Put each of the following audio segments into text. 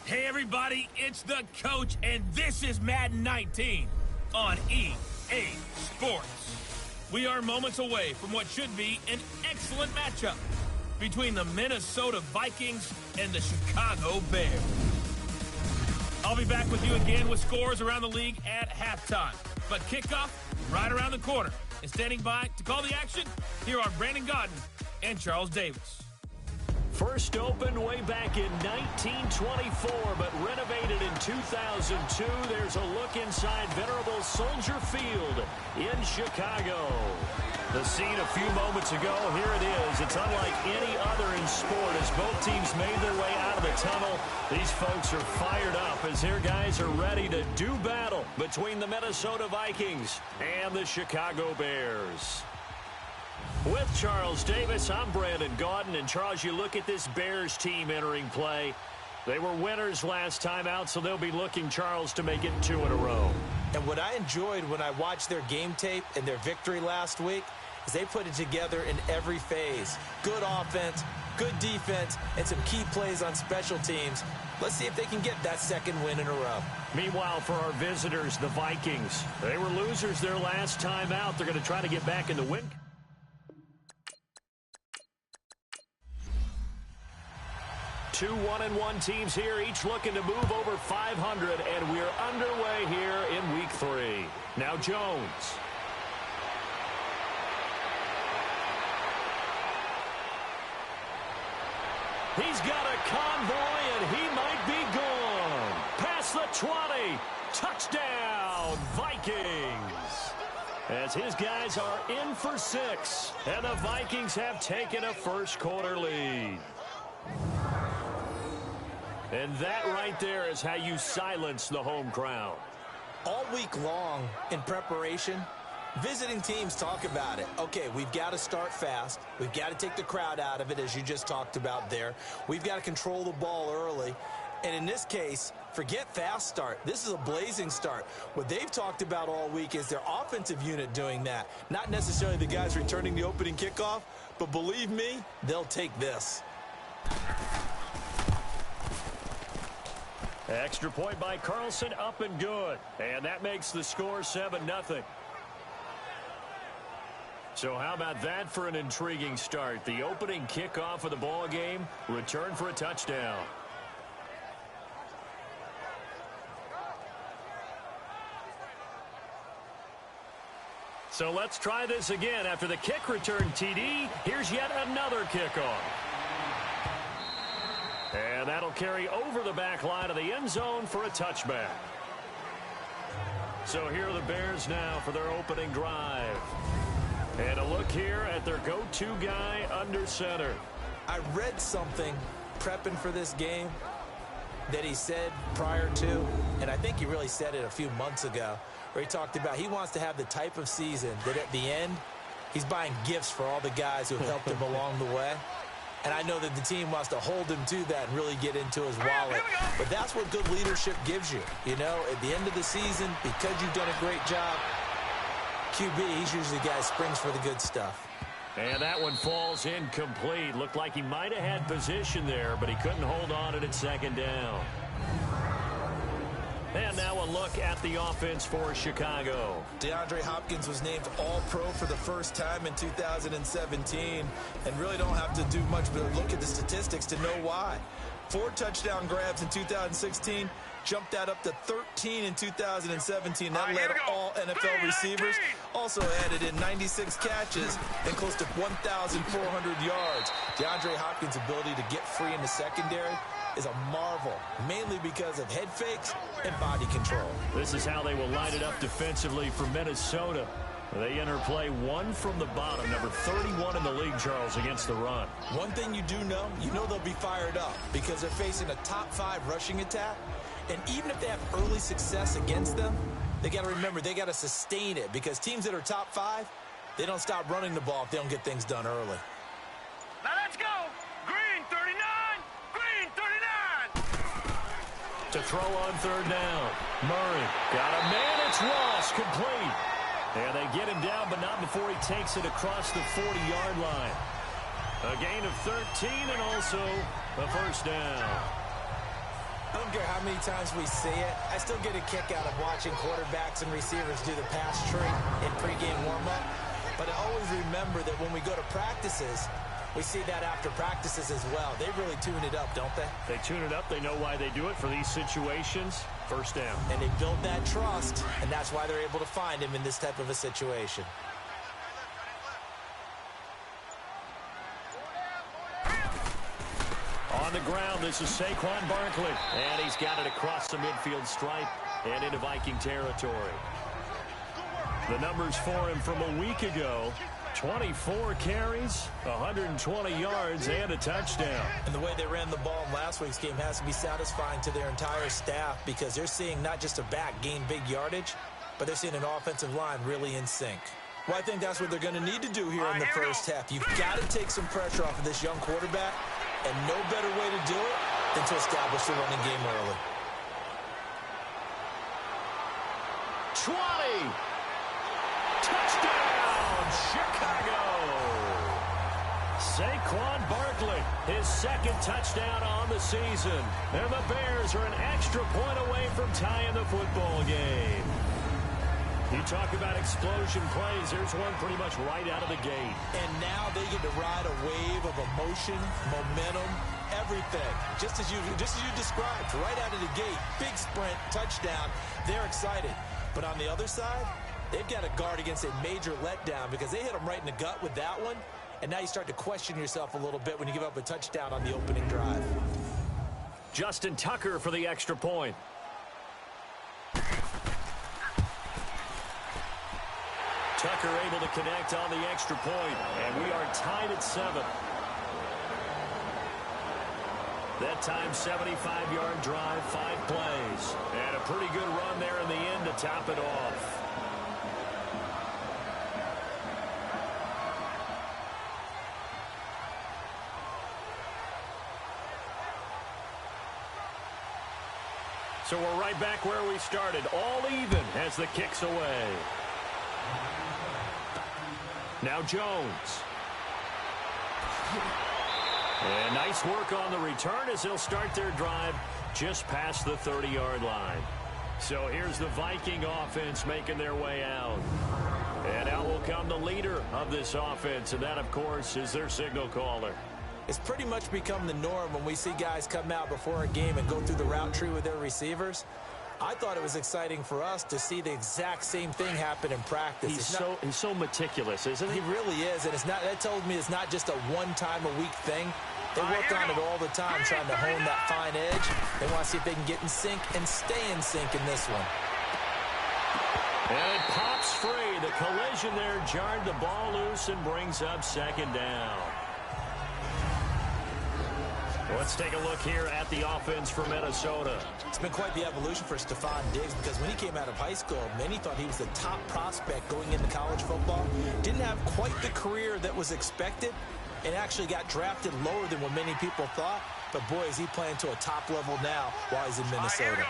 Hey everybody, it's the coach, and this is Madden 19 on EA Sports. We are moments away from what should be an excellent matchup between the Minnesota Vikings and the Chicago Bears. I'll be back with you again with scores around the league at halftime. But kickoff right around the corner. And standing by to call the action, here are Brandon Godden and Charles Davis. First opened way back in 1924, but renovated in 2002. There's a look inside venerable Soldier Field in Chicago. The scene a few moments ago, here it is. It's unlike any other in sport as both teams made their way out of the tunnel. These folks are fired up as their guys are ready to do battle between the Minnesota Vikings and the Chicago Bears. With Charles Davis, I'm Brandon Gaudin. And Charles, you look at this Bears team entering play. They were winners last time out, so they'll be looking, Charles, to make it 2 in a row. And what I enjoyed when I watched their game tape and their victory last week is they put it together in every phase. Good offense, good defense, and some key plays on special teams. Let's see if they can get that second win in a row. Meanwhile, for our visitors, the Vikings, they were losers their last time out. They're going to try to get back in the win. Two 1-1 teams here, each looking to move over 500, and we're underway here in Week 3. Now Jones. He's got a convoy, and he might be gone. Past the 20. Touchdown, Vikings. As his guys are in for 6, and the Vikings have taken a first-quarter lead. And that right there is how you silence the home crowd. All week long in preparation, visiting teams talk about it. Okay, we've got to start fast. We've got to take the crowd out of it, as you just talked about there. We've got to control the ball early. And in this case, forget fast start. This is a blazing start. What they've talked about all week is their offensive unit doing that. Not necessarily the guys returning the opening kickoff, but believe me, they'll take this. Extra point by Carlson, up and good. And that makes the score 7-0. So how about that for an intriguing start? The opening kickoff of the ball game, return for a touchdown. So let's try this again. After the kick return TD, here's yet another kickoff. And that'll carry over the back line of the end zone for a touchback. So here are the Bears now for their opening drive. And a look here at their go-to guy under center. I read something prepping for this game that he said prior to, and I think he really said it a few months ago, where he talked about he wants to have the type of season that at the end, he's buying gifts for all the guys who have helped him along the way. And I know that the team wants to hold him to that and really get into his wallet. But that's what good leadership gives you. You know, at the end of the season, because you've done a great job, QB, he's usually the guy who springs for the good stuff. And that one falls incomplete. Looked like he might have had position there, but he couldn't hold on to it at second down. And now a look at the offense for Chicago. DeAndre Hopkins was named All-Pro for the first time in 2017, and really don't have to do much but look at the statistics to know why. 4 touchdown grabs in 2016, jumped that up to 13 in 2017. That led all NFL receivers. Also added in 96 catches and close to 1,400 yards. DeAndre Hopkins' ability to get free in the secondary is a marvel, mainly because of head fakes and body control. This is how they will line it up defensively for Minnesota. They enter play 1 from the bottom, number 31 in the league, Charles, against the run. One thing you do know, they'll be fired up because they're facing a top 5 rushing attack. And even if they have early success against them, they got to remember they got to sustain it, because teams that are top 5, they don't stop running the ball if they don't get things done early. Now let's go. Green 39. Green 39. To throw on third down. Murray got a man. It's Ross, complete. And they get him down, but not before he takes it across the 40-yard line. A gain of 13 and also a first down. I don't care how many times we see it. I still get a kick out of watching quarterbacks and receivers do the pass tree in pregame warm-up. But I always remember that when we go to practices, we see that after practices as well. They really tune it up, don't they? They tune it up. They know why they do it for these situations. First down. And they build that trust, and that's why they're able to find him in this type of a situation. On the ground, this is Saquon Barkley. And he's got it across the midfield stripe and into Viking territory. The numbers for him from a week ago: 24 carries, 120 yards, and a touchdown. And the way they ran the ball in last week's game has to be satisfying to their entire staff, because they're seeing not just a back gain big yardage, but they're seeing an offensive line really in sync. Well, I think that's what they're going to need to do here in the first half. You've got to take some pressure off of this young quarterback, and no better way to do it than to establish the running game early. 20. Touchdown, Chicago. Saquon Barkley, his second touchdown on the season. And the Bears are an extra point away from tying the football game. You talk about explosion plays. There's one pretty much right out of the gate. And now they get to ride a wave of emotion, momentum, everything. Just as you described, right out of the gate, big sprint, touchdown. They're excited. But on the other side, they've got to guard against a major letdown, because they hit them right in the gut with that one. And now you start to question yourself a little bit when you give up a touchdown on the opening drive. Justin Tucker for the extra point. Tucker able to connect on the extra point, and we are tied at 7. That time, 75-yard drive, 5 plays. And a pretty good run there in the end to top it off. So we're right back where we started, all even as the kick's away. Now Jones. And nice work on the return as they'll start their drive just past the 30-yard line. So here's the Viking offense making their way out. And out will come the leader of this offense, and that, of course, is their signal caller. It's pretty much become the norm when we see guys come out before a game and go through the route tree with their receivers. I thought it was exciting for us to see the exact same thing happen in practice. He's so meticulous, isn't he? He really is, and that tells me it's not just a one-time-a-week thing. They work on it all the time, trying to hone that fine edge. They want to see if they can get in sync and stay in sync in this one. And it pops free. The collision there jarred the ball loose and brings up second down. Let's take a look here at the offense for Minnesota. It's been quite the evolution for Stephon Diggs, because when he came out of high school, many thought he was the top prospect going into college football. Didn't have quite the career that was expected, and actually got drafted lower than what many people thought. But boy, is he playing to a top level now while he's in Minnesota.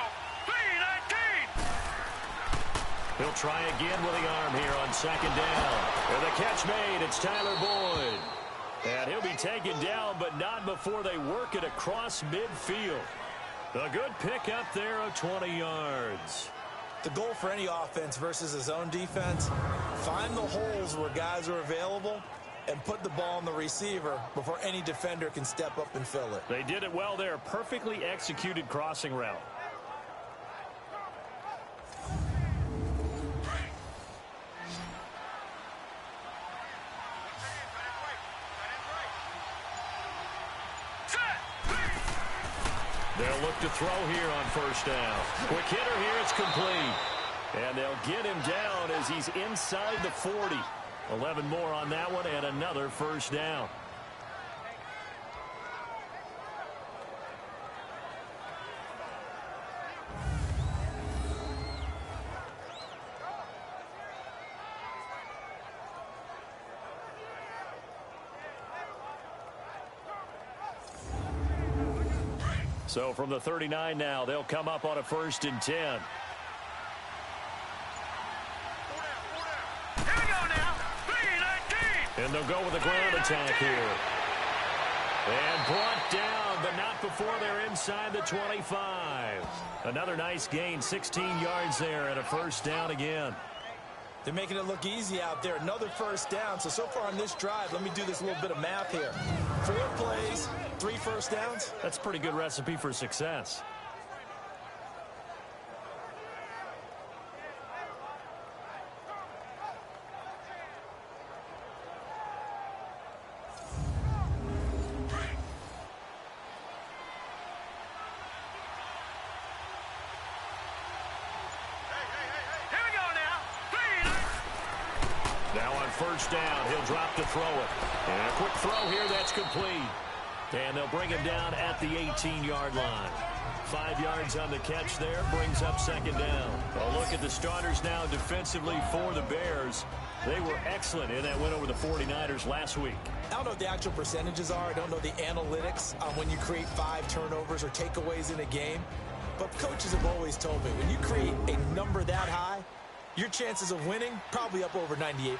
He'll try again with the arm here on second down. With a catch made, it's Tyler Boyd. And he'll be taken down, but not before they work it across midfield. A good pickup there of 20 yards. The goal for any offense versus his own defense, find the holes where guys are available and put the ball on the receiver before any defender can step up and fill it. They did it well there. Perfectly executed crossing route. They'll look to throw here on first down. Quick hitter here, it's complete. And they'll get him down as he's inside the 40. 11 more on that one, and another first down. So from the 39 now, they'll come up on a 1st and 10. And they'll go with a ground attack here. And brought down, but not before they're inside the 25. Another nice gain, 16 yards there, and a first down again. They're making it look easy out there. Another first down. So far on this drive, let me do this little bit of math here. 4 plays, 3 first downs. That's a pretty good recipe for success. Now on first down, he'll drop to throw it. And a quick throw here, that's complete. And they'll bring him down at the 18-yard line. 5 yards on the catch there, brings up second down. A look at the starters now defensively for the Bears. They were excellent in that win over the 49ers last week. I don't know what the actual percentages are. I don't know the analytics on when you create 5 turnovers or takeaways in a game. But coaches have always told me, when you create a number that high, your chances of winning probably up over 98%.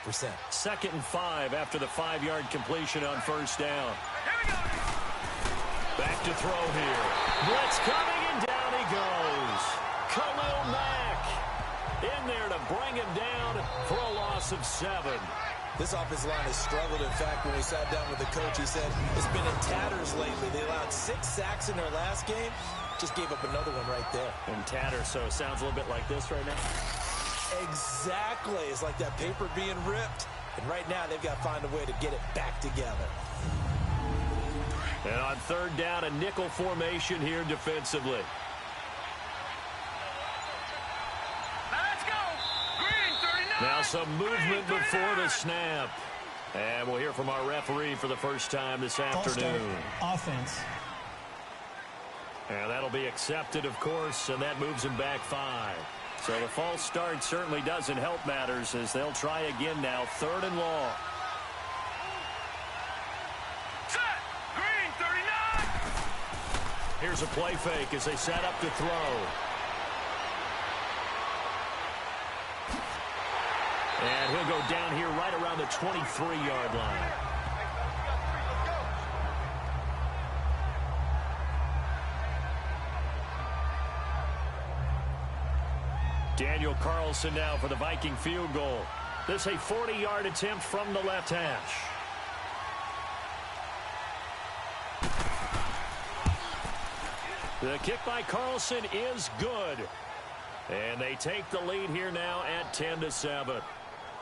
2nd and 5 after the 5-yard completion on first down. Back to throw here. Blitz coming, and down he goes. Khalil Mack in there to bring him down for a loss of 7. This offensive line has struggled. In fact, when we sat down with the coach, he said it's been in tatters lately. They allowed 6 sacks in their last game. Just gave up another one right there. In tatters, so it sounds a little bit like this right now. Exactly. It's like that paper being ripped. And right now, they've got to find a way to get it back together. And on third down, a nickel formation here defensively. Let's go. Green 39. Now some movement before the snap. And we'll hear from our referee for the first time this afternoon. Offense. And that'll be accepted, of course, and that moves him back 5. So the false start certainly doesn't help matters as they'll try again now, 3rd and long. Set. Green 39. Here's a play fake as they set up to throw. And he'll go down here right around the 23-yard line. Daniel Carlson now for the Viking field goal. This a 40-yard attempt from the left hash. The kick by Carlson is good. And they take the lead here now at 10-7.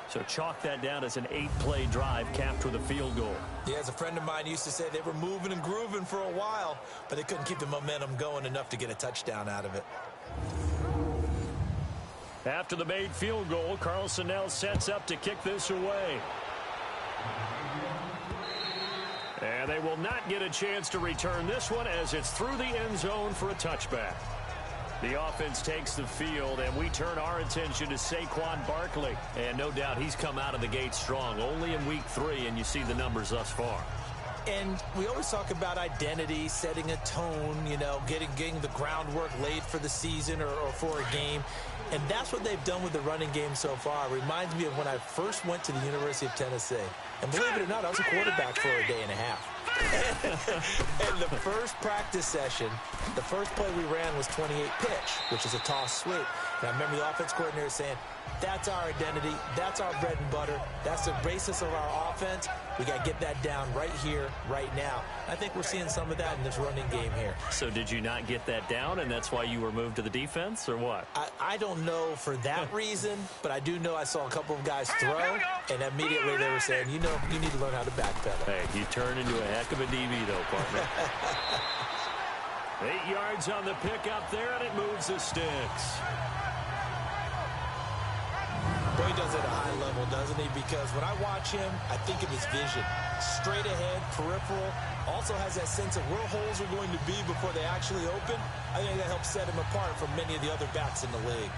So chalk that down as an 8-play drive capped with a field goal. Yeah, as a friend of mine used to say, they were moving and grooving for a while, but they couldn't keep the momentum going enough to get a touchdown out of it. After the made field goal, Carlson now sets up to kick this away. And they will not get a chance to return this one as it's through the end zone for a touchback. The offense takes the field, and we turn our attention to Saquon Barkley. And no doubt he's come out of the gate strong, only in week 3, and you see the numbers thus far. And we always talk about identity, setting a tone, you know, getting the groundwork laid for the season or for a game. And that's what they've done with the running game so far. It reminds me of when I first went to the University of Tennessee. And believe it or not, I was a quarterback for a day and a half. And the first practice session, the first play we ran was 28 pitch, which is a toss sweep. And I remember the offense coordinator saying, that's our identity, that's our bread and butter, that's the basis of our offense. We got to get that down right here, right now. I think we're seeing some of that in this running game here. So did you not get that down, and that's why you were moved to the defense, or what? I don't know for that reason, but I do know I saw a couple of guys throw, and immediately they were saying, you know, you need to learn how to backpedal. Hey, you turn into a heck of a DB, though, partner. 8 yards on the pickup there, and it moves the sticks. Boy, he does it at a high level, doesn't he? Because when I watch him, I think of his vision. Straight ahead, peripheral. Also has that sense of where holes are going to be before they actually open. I think that helps set him apart from many of the other backs in the league.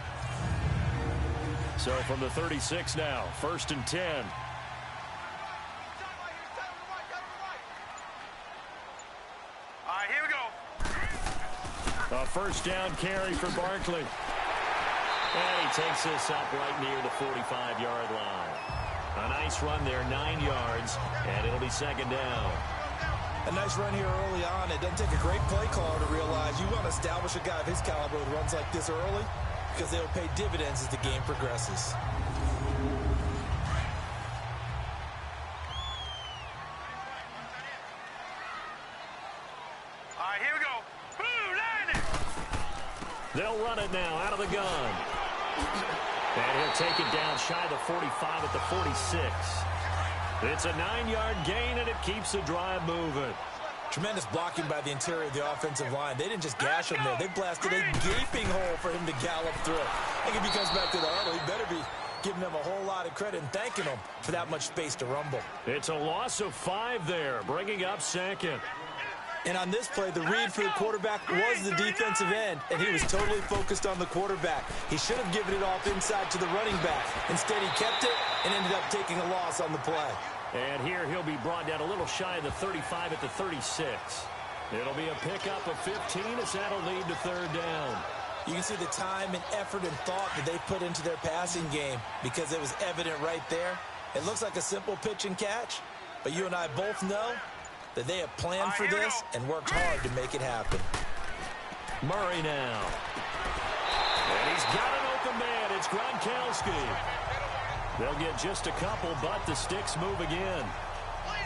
So from the 36 now, 1st and 10. All right, here we go. A first down carry for Barkley. And he takes this up right near the 45-yard line. A nice run there, 9 yards, and it'll be 2nd down. A nice run here early on. It doesn't take a great play caller to realize you want to establish a guy of his caliber with runs like this early because they'll pay dividends as the game progresses. All right, here we go. Blue, landing. They'll run it now out of the gun. And he'll take it down shy of the 45 at the 46. It's a 9-yard gain, and it keeps the drive moving. Tremendous blocking by the interior of the offensive line. They didn't just gash him there. They blasted a gaping hole for him to gallop through. I think if he comes back to the huddle, he better be giving them a whole lot of credit and thanking them for that much space to rumble. It's a loss of 5 there, bringing up second. And on this play, the read for the quarterback was the defensive end, and he was totally focused on the quarterback. He should have given it off inside to the running back. Instead, he kept it and ended up taking a loss on the play. And here he'll be brought down a little shy of the 35 at the 36. It'll be a pickup of 15 as that'll lead to third down. You can see the time and effort and thought that they put into their passing game because it was evident right there. It looks like a simple pitch and catch, but you and I both know that they have planned for this and worked hard to make it happen. Murray now. And he's got an open man. It's Gronkowski. They'll get just a couple, but the sticks move again.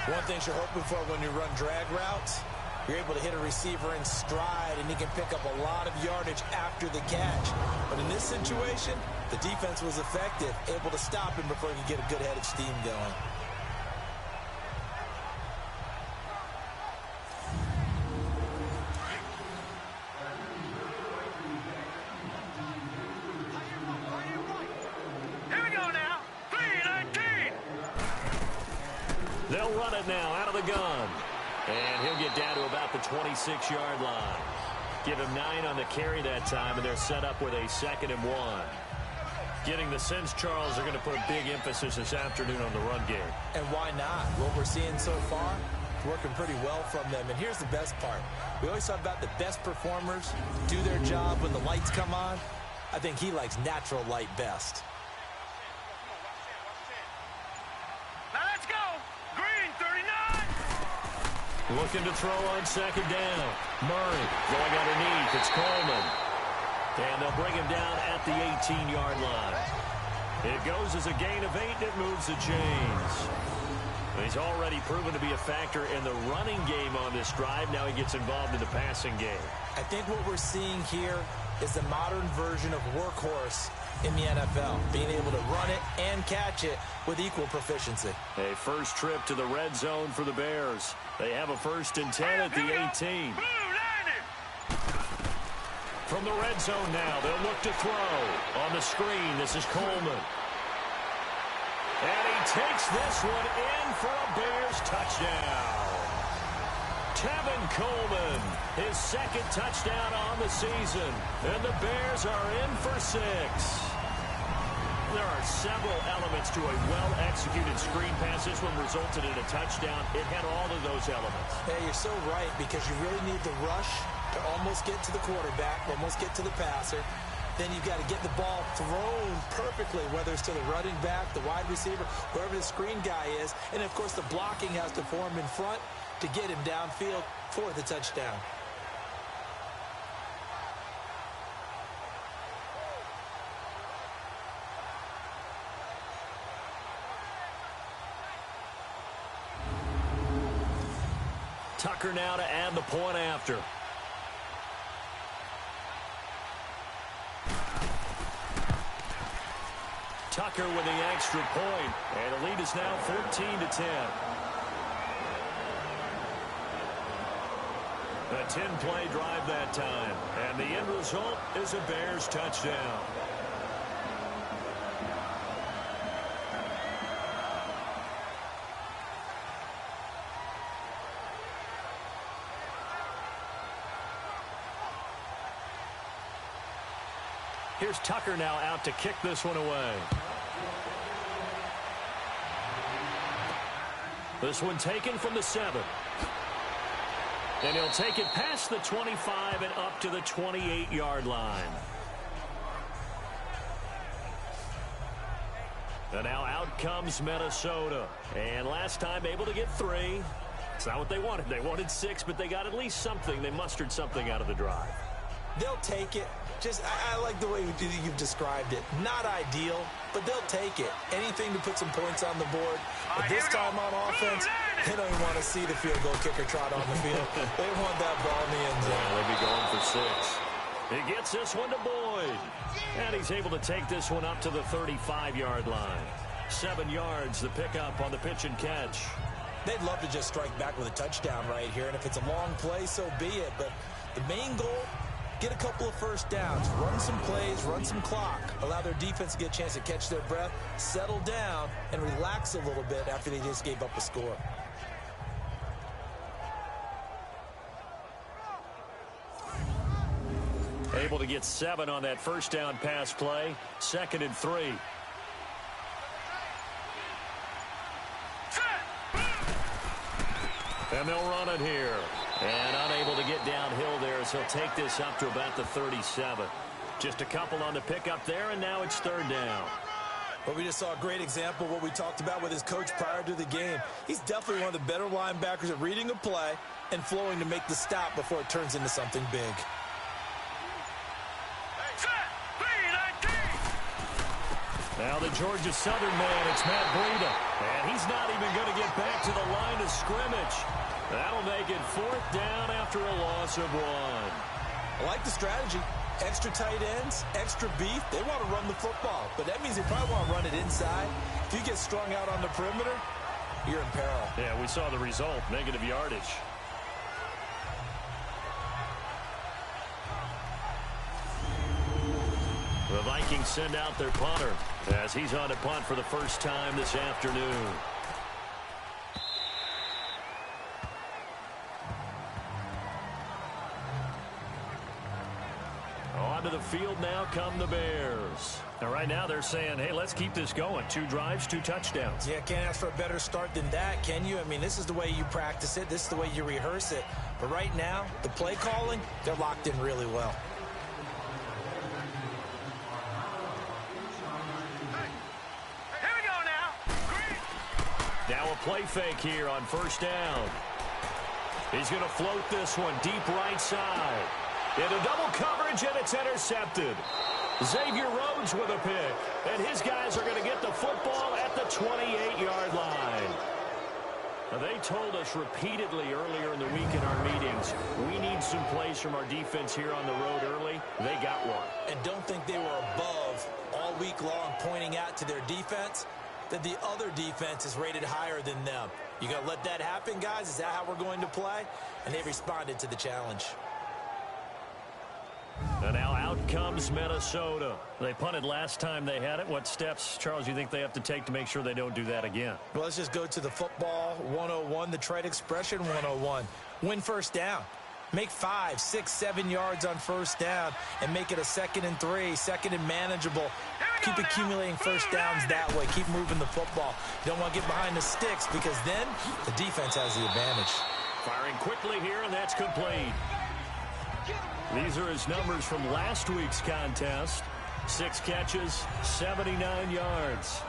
One thing you're hoping for when you run drag routes, you're able to hit a receiver in stride, and he can pick up a lot of yardage after the catch. But in this situation, the defense was effective, able to stop him before he could get a good head of steam going. They'll run it now out of the gun. And he'll get down to about the 26-yard line. Give him 9 on the carry that time, and they're set up with a 2nd and 1. Getting the sense, Charles, they're going to put a big emphasis this afternoon on the run game. And why not? What we're seeing so far, working pretty well from them. And here's the best part. We always talk about the best performers do their job when the lights come on. I think he likes natural light best. Looking to throw on 2nd down. Murray going underneath. It's Coleman. And they'll bring him down at the 18-yard line. It goes as a gain of 8, and it moves the chains. He's already proven to be a factor in the running game on this drive. Now he gets involved in the passing game. I think what we're seeing here is the modern version of workhorse in the NFL, being able to run it and catch it with equal proficiency. A first trip to the red zone for the Bears. They have a 1st and 10 at the 18. From the red zone now, they'll look to throw. On the screen, this is Coleman. And he takes this one in for a Bears touchdown. Tevin Coleman, his 2nd touchdown on the season. And the Bears are in for 6. There are several elements to a well-executed screen pass. This one resulted in a touchdown. It had all of those elements. Hey, you're so right, because you really need the rush to almost get to the quarterback, almost get to the passer. Then you've got to get the ball thrown perfectly, whether it's to the running back, the wide receiver, wherever the screen guy is. And, of course, the blocking has to form in front to get him downfield for the touchdown. Tucker now to add the point after. Tucker with the extra point, and the lead is now 14-10. A 10-play drive that time, and the end result is a Bears touchdown. Here's Tucker now out to kick this one away. This one taken from the 7. And he'll take it past the 25 and up to the 28-yard line. And now out comes Minnesota. And last time able to get 3. That's not what they wanted. They wanted 6, but they got at least something. They mustered something out of the drive. They'll take it. I like the way you've described it. Not ideal, but they'll take it. Anything to put some points on the board. But this time on offense, they don't even want to see the field goal kicker trot on the field. They want that ball in the end zone. Yeah, they'll be going for 6. He gets this one to Boyd. And he's able to take this one up to the 35-yard line. 7 yards, the pickup on the pitch and catch. They'd love to just strike back with a touchdown right here. And if it's a long play, so be it. But the main goal, get a couple of first downs, run some plays, run some clock, allow their defense to get a chance to catch their breath, settle down, and relax a little bit after they just gave up a score. Able to get 7 on that first down pass play. 2nd and 3. And they'll run it here. And unable to get downhill there as he'll take this up to about the 37. Just a couple on the pickup there, and now it's 3rd down. Well, we just saw a great example of what we talked about with his coach prior to the game. He's definitely one of the better linebackers at reading a play and flowing to make the stop before it turns into something big. Now the Georgia Southern man, it's Matt Breida. And he's not even going to get back to the line of scrimmage. That'll make it 4th down after a loss of 1. I like the strategy. Extra tight ends, extra beef. They want to run the football, but that means they probably want to run it inside. If you get strung out on the perimeter, you're in peril. Yeah, we saw the result, negative yardage. The Vikings send out their punter as he's on to punt for the first time this afternoon. Onto the field now come the Bears. And right now they're saying, hey, let's keep this going. 2 drives, 2 touchdowns. Yeah, can't ask for a better start than that, can you? I mean, this is the way you practice it. This is the way you rehearse it. But right now, the play calling, they're locked in really well. Now a play fake here on 1st down. He's going to float this one deep right side. Into double coverage, and it's intercepted. Xavier Rhodes with a pick. And his guys are going to get the football at the 28-yard line. Now, they told us repeatedly earlier in the week in our meetings, we need some plays from our defense here on the road early. They got one. And don't think they were above all week long pointing out to their defense that the other defense is rated higher than them. You got to let that happen, guys? Is that how we're going to play? And they responded to the challenge. And now out comes Minnesota. They punted last time they had it. What steps, Charles, you think they have to take to make sure they don't do that again? Well, let's just go to the football 101, the trite expression 101. Win first down. Make 5, 6, 7 yards on first down and make it a 2nd and 3, 2nd and manageable. Keep accumulating first downs that way. Keep moving the football. You don't want to get behind the sticks because then the defense has the advantage. Firing quickly here, and that's complete. These are his numbers from last week's contest. 6 catches, 79 yards.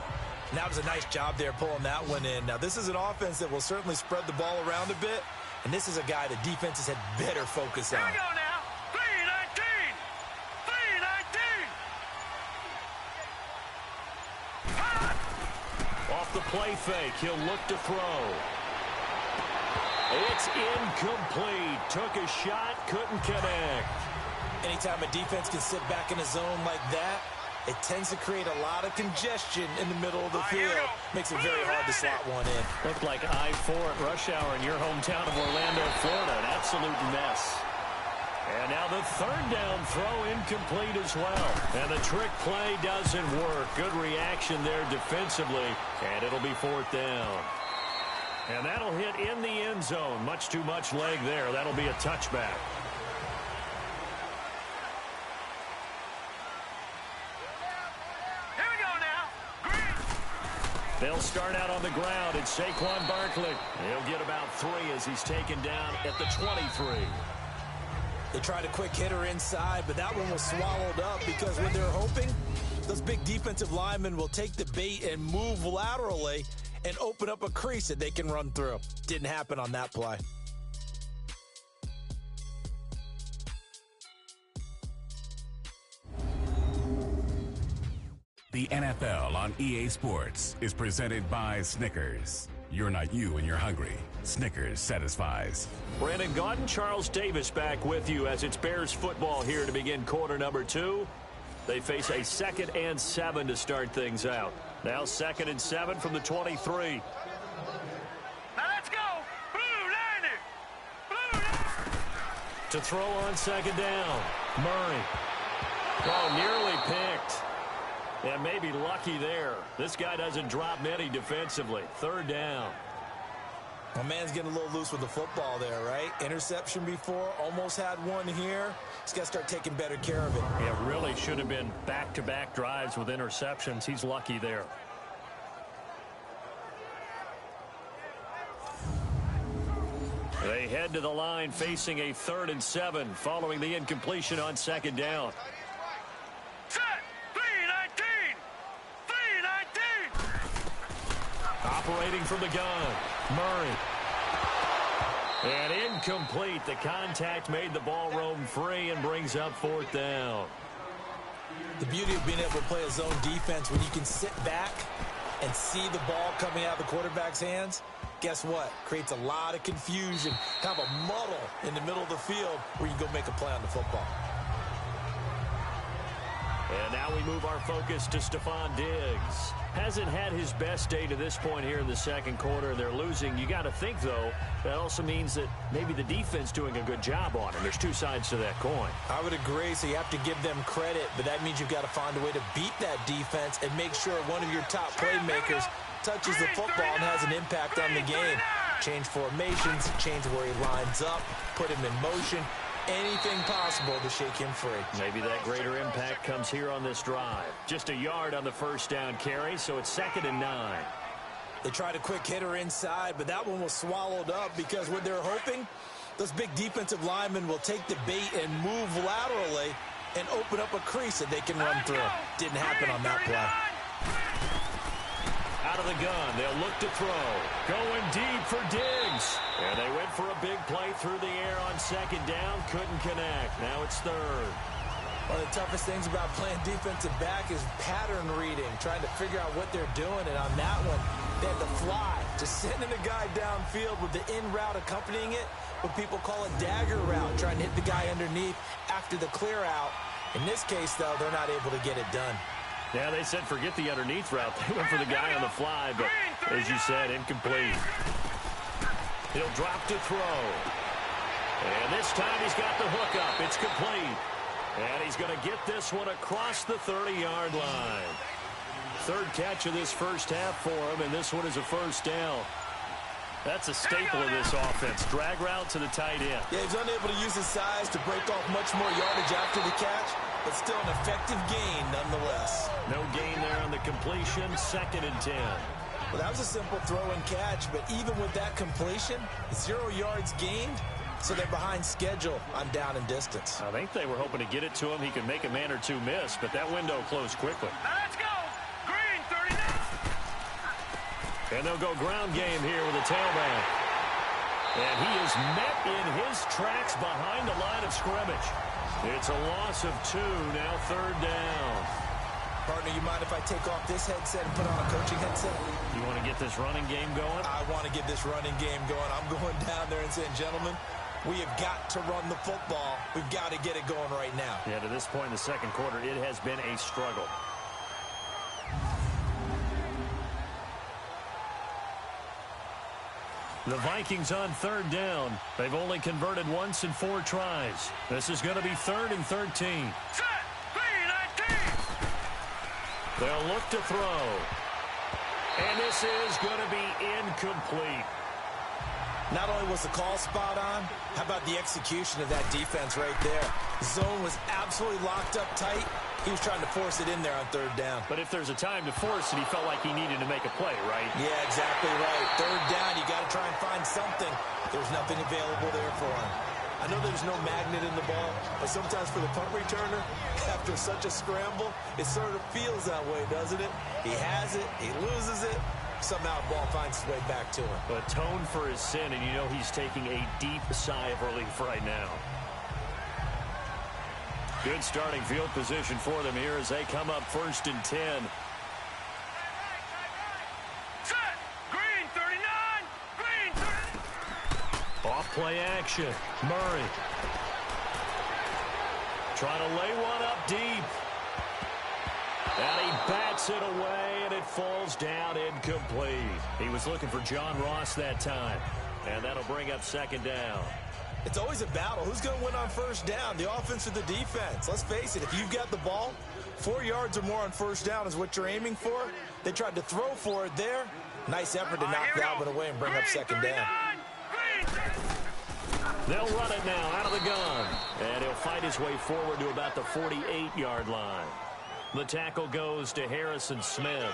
And that was a nice job there pulling that one in. Now, this is an offense that will certainly spread the ball around a bit, and this is a guy the defenses had better focus on. Here we go now. 319. 319. Off the play fake, he'll look to throw. It's incomplete. Took a shot, couldn't connect. Anytime a defense can sit back in a zone like that, it tends to create a lot of congestion in the middle of the field. Makes it very hard to slot one in. Looked like I-4 at rush hour in your hometown of Orlando, Florida. An absolute mess. And now the 3rd down throw incomplete as well. And the trick play doesn't work. Good reaction there defensively. And it'll be 4th down. And that'll hit in the end zone. Much too much leg there. That'll be a touchback. Here we go now. Green. They'll start out on the ground. It's Saquon Barkley. He'll get about 3 as he's taken down at the 23. They tried a quick hitter inside, but that one was swallowed up because when they're hoping, those big defensive linemen will take the bait and move laterally and open up a crease that they can run through. Didn't happen on that play. The NFL on EA Sports is presented by Snickers. You're not you when you're hungry. Snickers satisfies. Brandon Gaudin, Charles Davis back with you as it's Bears football here to begin quarter number 2. They face a 2nd and 7 to start things out. Now 2nd and 7 from the 23. Now let's go. Blue liner. Blue liner. To throw on 2nd down. Murray. Oh, nearly picked. And maybe lucky there. This guy doesn't drop many defensively. 3rd down. My man's getting a little loose with the football there, right? Interception before, almost had one here. He's got to start taking better care of it. Yeah, really should have been back-to-back drives with interceptions. He's lucky there. They head to the line facing a 3rd and 7 following the incompletion on 2nd down. Set. 319. 319. Operating from the gun. Murray. And incomplete. The contact made the ball roam free and brings up 4th down. The beauty of being able to play a zone defense when you can sit back and see the ball coming out of the quarterback's hands, guess what? Creates a lot of confusion, kind of a muddle in the middle of the field where you go make a play on the football. And now we move our focus to Stephon Diggs. Hasn't had his best day to this point here in the 2nd quarter. They're losing. You got to think, though, that also means that maybe the defense doing a good job on him. There's 2 sides to that coin. I would agree, so you have to give them credit, but that means you've got to find a way to beat that defense and make sure one of your top playmakers touches the football and has an impact on the game. Change formations, change where he lines up, put him in motion. Anything possible to shake him free. Maybe that greater impact comes here on this drive. Just a yard on the 1st down carry, so it's 2nd and 9. They tried a quick hitter inside, but that one was swallowed up because what they're hoping, those big defensive linemen will take the bait and move laterally and open up a crease that they can run through. Didn't happen on that play. Out of the gun, they'll look to throw. Going deep for Diggs. And they went for a big play through the air on 2nd down. Couldn't connect. Now it's 3rd. One of the toughest things about playing defensive back is pattern reading, trying to figure out what they're doing. And on that one, they had to fly, just sending a guy downfield with the in route accompanying it, what people call a dagger route, trying to hit the guy underneath after the clear out. In this case, though, they're not able to get it done. Yeah, they said forget the underneath route. They went for the guy on the fly, but as you said, incomplete. He'll drop to throw. And this time he's got the hook up. It's complete. And he's going to get this one across the 30-yard line. 3rd catch of this 1st half for him, and this one is a 1st down. That's a staple of this offense. Drag route to the tight end. Yeah, he's unable to use his size to break off much more yardage after the catch, but still an effective gain nonetheless. No gain there on the completion. 2nd and 10. Well, that was a simple throw and catch, but even with that completion, 0 yards gained, so they're behind schedule on down and distance. I think they were hoping to get it to him. He could make a man or two miss, but that window closed quickly. Let's go. Green 39. And they'll go ground game here with a tailback. And he is met in his tracks behind the line of scrimmage. It's a loss of 2, now 3rd down. Partner, you mind if I take off this headset and put on a coaching headset? You want to get this running game going? I want to get this running game going. I'm going down there and saying, gentlemen, we have got to run the football. We've got to get it going right now. Yeah, to this point in the 2nd quarter, it has been a struggle. The Vikings on 3rd down. They've only converted once in 4 tries. This is going to be 3rd and 13. Set. 319. They'll look to throw. And this is going to be incomplete. Not only was the call spot on, how about the execution of that defense right there? The zone was absolutely locked up tight. He was trying to force it in there on 3rd down. But if there's a time to force it, he felt like he needed to make a play, right? Yeah, exactly right. 3rd down, you got to try and find something. There's nothing available there for him. I know there's no magnet in the ball, but sometimes for the punt returner, after such a scramble, it sort of feels that way, doesn't it? He has it, he loses it, somehow the ball finds its way back to him. Atone for his sin, and you know he's taking a deep sigh of relief right now. Good starting field position for them here as they come up 1st and 10. Set. Green 39. Green 30. Off play action. Murray. Trying to lay one up deep. And he bats it away, and it falls down incomplete. He was looking for John Ross that time. And that'll bring up 2nd down. It's always a battle. Who's going to win on 1st down, the offense or the defense? Let's face it, if you've got the ball, 4 yards or more on 1st down is what you're aiming for. They tried to throw for it there. Nice effort to knock that one away and bring up 2nd down. They'll run it now out of the gun. And he'll fight his way forward to about the 48-yard line. The tackle goes to Harrison Smith.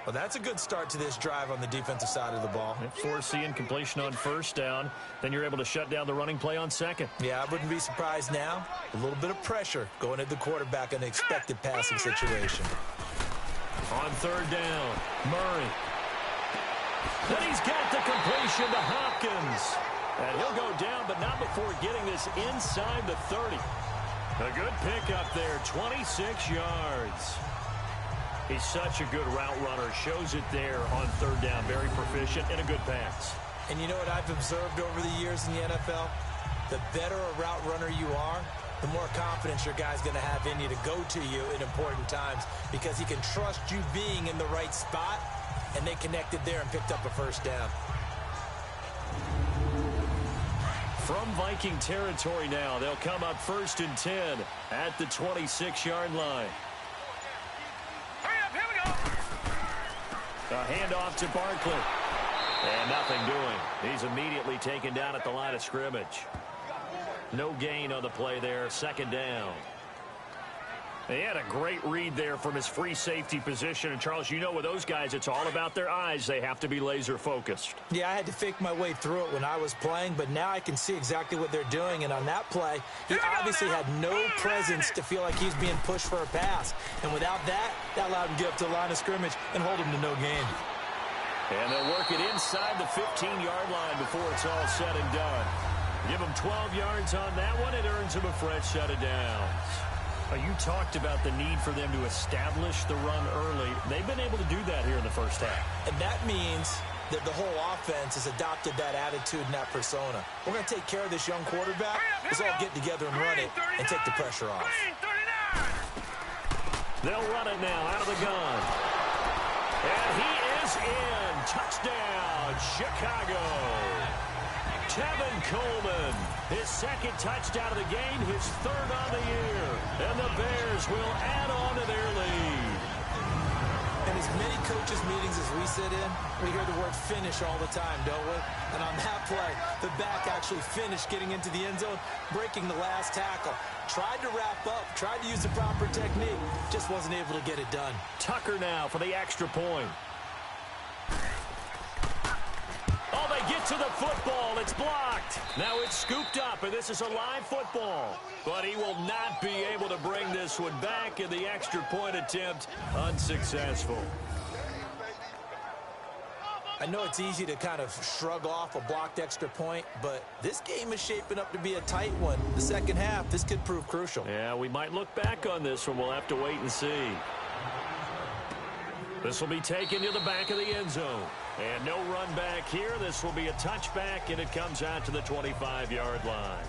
Well, that's a good start to this drive on the defensive side of the ball. Force the incompletion on 1st down. Then you're able to shut down the running play on 2nd. Yeah, I wouldn't be surprised now. A little bit of pressure going at the quarterback in an expected passing situation. On 3rd down, Murray. Then he's got the completion to Hopkins. And he'll go down, but not before getting this inside the 30. A good pickup there, 26 yards. He's such a good route runner. Shows it there on 3rd down. Very proficient and a good pass. And you know what I've observed over the years in the NFL? The better a route runner you are, the more confidence your guy's going to have in you to go to you in important times because he can trust you being in the right spot, and they connected there and picked up a 1st down. From Viking territory now, they'll come up 1st and 10 at the 26-yard line. Hurry up, here we go. A handoff to Barkley. And nothing doing. He's immediately taken down at the line of scrimmage. No gain on the play there, 2nd down. He had a great read there from his free safety position. And, Charles, you know with those guys, it's all about their eyes. They have to be laser-focused. Yeah, I had to fake my way through it when I was playing, but now I can see exactly what they're doing. And on that play, he obviously had no presence to feel like he's being pushed for a pass. And without that, that allowed him to get up to the line of scrimmage and hold him to no gain. And they'll work it inside the 15-yard line before it's all said and done. Give him 12 yards on that one. It earns him a fresh set of downs. You talked about the need for them to establish the run early. They've been able to do that here in the 1st half. And that means that the whole offense has adopted that attitude and that persona. We're going to take care of this young quarterback. Let's all get together and run it and take the pressure off. They'll run it now out of the gun. And he is in. Touchdown, Chicago. Tevin Coleman, his 2nd touchdown of the game, his 3rd on the year. And the Bears will add on to their lead. In as many coaches' meetings as we sit in, we hear the word finish all the time, don't we? And on that play, the back actually finished getting into the end zone, breaking the last tackle. Tried to wrap up, tried to use the proper technique, just wasn't able to get it done. Tucker now for the extra point. Oh, they get to the football. It's blocked. Now it's scooped up, and this is a live football. But he will not be able to bring this one back, and the extra point attempt unsuccessful. I know it's easy to kind of shrug off a blocked extra point, but this game is shaping up to be a tight one. The 2nd half, this could prove crucial. Yeah, we might look back on this one. We'll have to wait and see. This will be taken to the back of the end zone. And no run back here. This will be a touchback, and it comes out to the 25-yard line.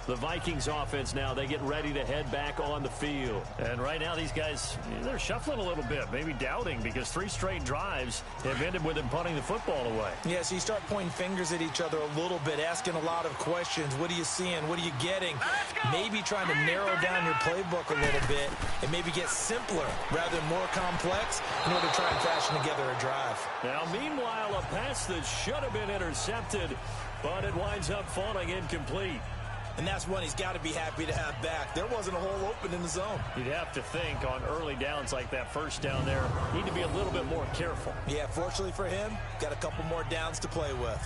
The Vikings offense now, they get ready to head back on the field. And right now these guys, they're shuffling a little bit, maybe doubting, because 3 straight drives have ended with them punting the football away. Yeah, so you start pointing fingers at each other a little bit, asking a lot of questions. What are you seeing? What are you getting? Maybe trying to narrow down your playbook a little bit and maybe get simpler rather than more complex in order to try and fashion together a drive. Now, meanwhile, a pass that should have been intercepted, but it winds up falling incomplete. And that's one he's got to be happy to have back. There wasn't a hole open in the zone. You'd have to think on early downs like that 1st down there, need to be a little bit more careful. Yeah, fortunately for him, got a couple more downs to play with.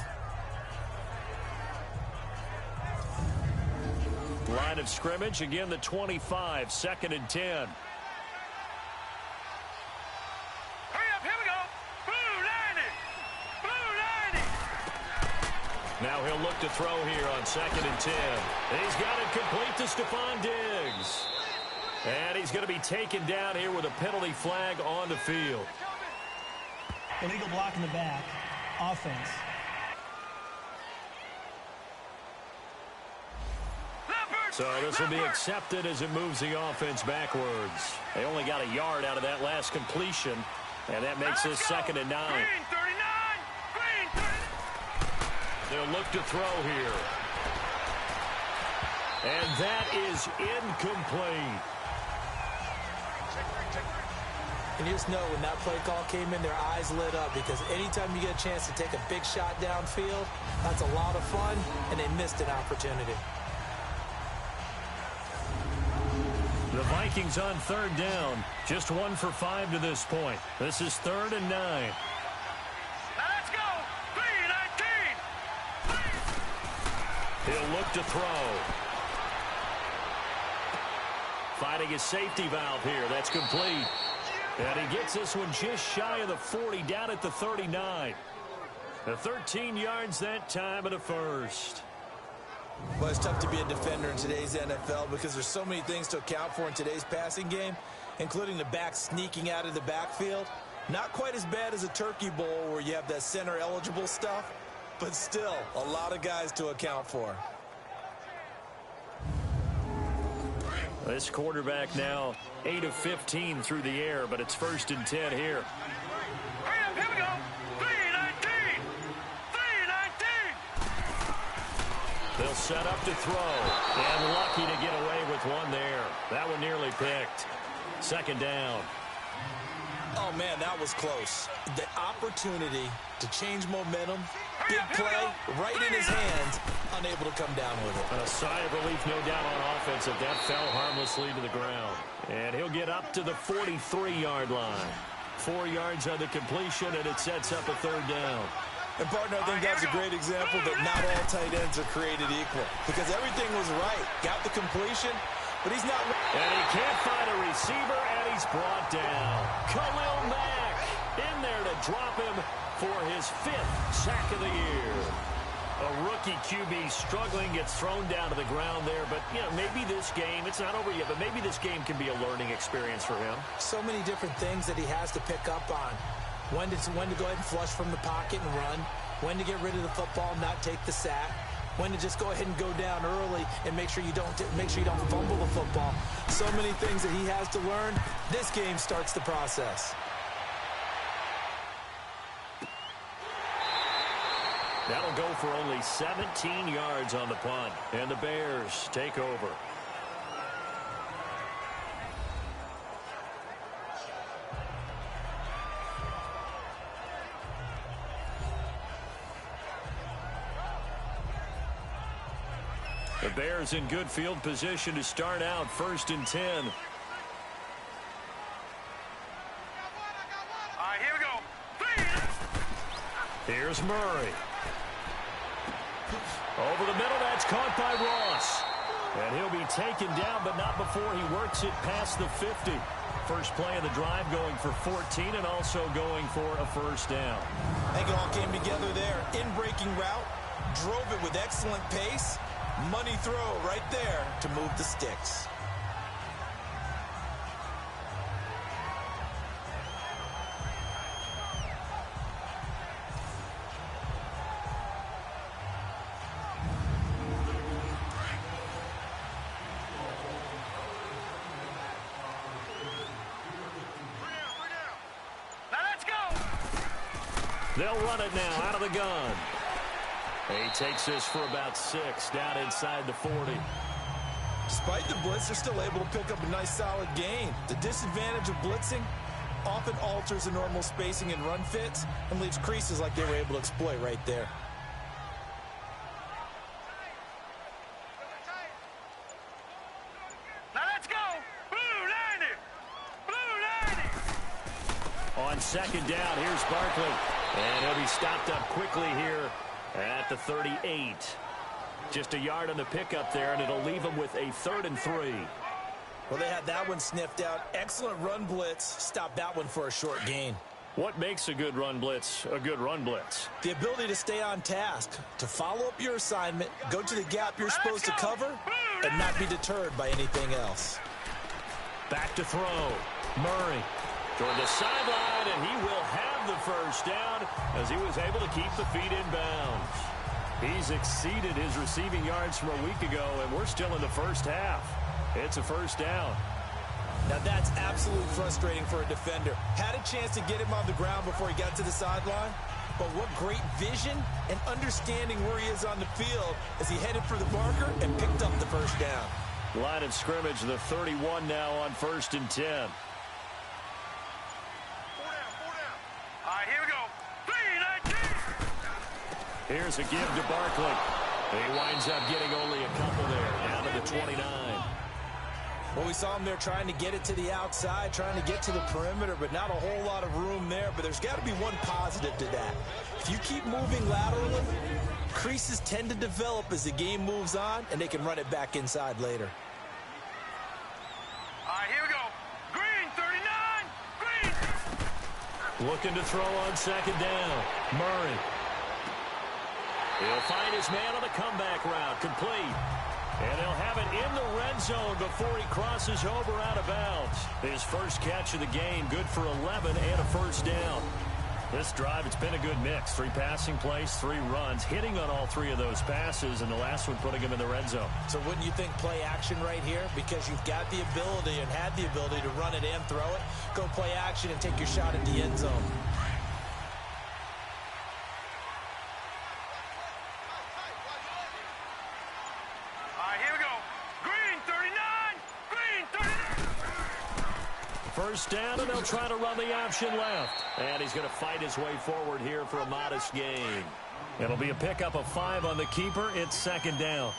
Line of scrimmage, again the 25, 2nd and 10. Hurry up, here we go. Boom. Now he'll look to throw here on 2nd and 10. He's got it complete to Stephon Diggs. And he's going to be taken down here with a penalty flag on the field. Illegal block in the back. Offense. So this will be accepted as it moves the offense backwards. They only got a yard out of that last completion, and that makes this 2nd and 9. Green 39. Green 39. They'll look to throw here. And that is incomplete. And you just know when that play call came in, their eyes lit up, because anytime you get a chance to take a big shot downfield, that's a lot of fun, and they missed an opportunity. The Vikings on 3rd down. Just 1 for 5 to this point. This is 3rd and 9. Now let's go. 3-19. He'll look to throw. Fighting his safety valve here. That's complete. And he gets this one just shy of the 40, down at the 39. The 13 yards that time of the first. Well, it's tough to be a defender in today's NFL because there's so many things to account for in today's passing game, including the back sneaking out of the backfield. Not quite as bad as a turkey bowl where you have that center-eligible stuff, but still a lot of guys to account for. This quarterback now 8 of 15 through the air, but it's 1st and 10 here. Hurry up, here we go. 3-19. 3-19. They'll set up to throw, and lucky to get away with one there. That one nearly picked. 2nd down. Oh, man, that was close. The opportunity to change momentum, big play, right in his hands, unable to come down with it. A sigh of relief, no doubt, on offense if that fell harmlessly to the ground. And he'll get up to the 43-yard line. 4 yards on the completion, and it sets up a 3rd down. And, partner, I think that's a great example that not all tight ends are created equal, because everything was right. Got the completion, but he's not. And he can't find a receiver, and he's brought down. Khalil Mack in there to drop him for his 5th sack of the year. A rookie QB struggling, gets thrown down to the ground there. But, you know, maybe this game, it's not over yet, but maybe this game can be a learning experience for him. So many different things that he has to pick up on. When to go ahead and flush from the pocket and run. When to get rid of the football and not take the sack. When to just go ahead and go down early and make sure you don't fumble the football. So many things that he has to learn. This game starts the process. That'll go for only 17 yards on the punt. And the Bears take over. The Bears in good field position to start out 1st and 10. All right, here we go. 3. Here's Murray. Over the middle, that's caught by Ross. And he'll be taken down, but not before he works it past the 50. First play of the drive going for 14 and also going for a 1st down. I think it all came together there. In-breaking route, drove it with excellent pace. Money throw right there to move the sticks. Now let's go. They'll run it now out of the gun. He takes this for about 6 down inside the 40. Despite the blitz, they're still able to pick up a nice solid gain. The disadvantage of blitzing often alters the normal spacing and run fits and leaves creases like they were able to exploit right there. Now let's go. Blue 90. Blue 90. On 2nd down, here's Barkley. And he'll be stopped up quickly here at the 38. Just a yard on the pickup there, and it'll leave him with a 3rd and 3. Well, they had that one sniffed out. Excellent run blitz. Stopped that one for a short gain. What makes a good run blitz a good run blitz? The ability to stay on task, to follow up your assignment, go to the gap you're supposed to cover, and not be deterred by anything else. Back to throw. Murray toward the sideline, and he will have the first down as he was able to keep the feet in bounds. He's exceeded his receiving yards from a week ago, and we're still in the first half. It's a first down. Now that's absolutely frustrating for a defender. Had a chance to get him on the ground before he got to the sideline, but what great vision and understanding where he is on the field as he headed for the marker and picked up the first down. Line of scrimmage, the 31 now on 1st and 10. 4 down. All right, here we go. 3-19. Here's a give to Barkley. He winds up getting only a couple there, down to the 29. Well, we saw him there trying to get it to the outside, trying to get to the perimeter, but not a whole lot of room there. But there's got to be one positive to that. If you keep moving laterally, creases tend to develop as the game moves on, and they can run it back inside later. All right, here we go. Green, 39. Green. Looking to throw on second down. Murray. He'll find his man on the comeback route. Complete. And he'll have it in the red zone before he crosses over out of bounds. His first catch of the game, good for 11 and a first down. This drive, it's been a good mix. 3 passing plays, 3 runs, hitting on all 3 of those passes, and the last one putting him in the red zone. So wouldn't you think play action right here? Because you've got the ability and had the ability to run it and throw it. Go play action and take your shot at the end zone. First down, and they'll try to run the option left. And he's going to fight his way forward here for a modest gain. It'll be a pickup of 5 on the keeper. It's second down.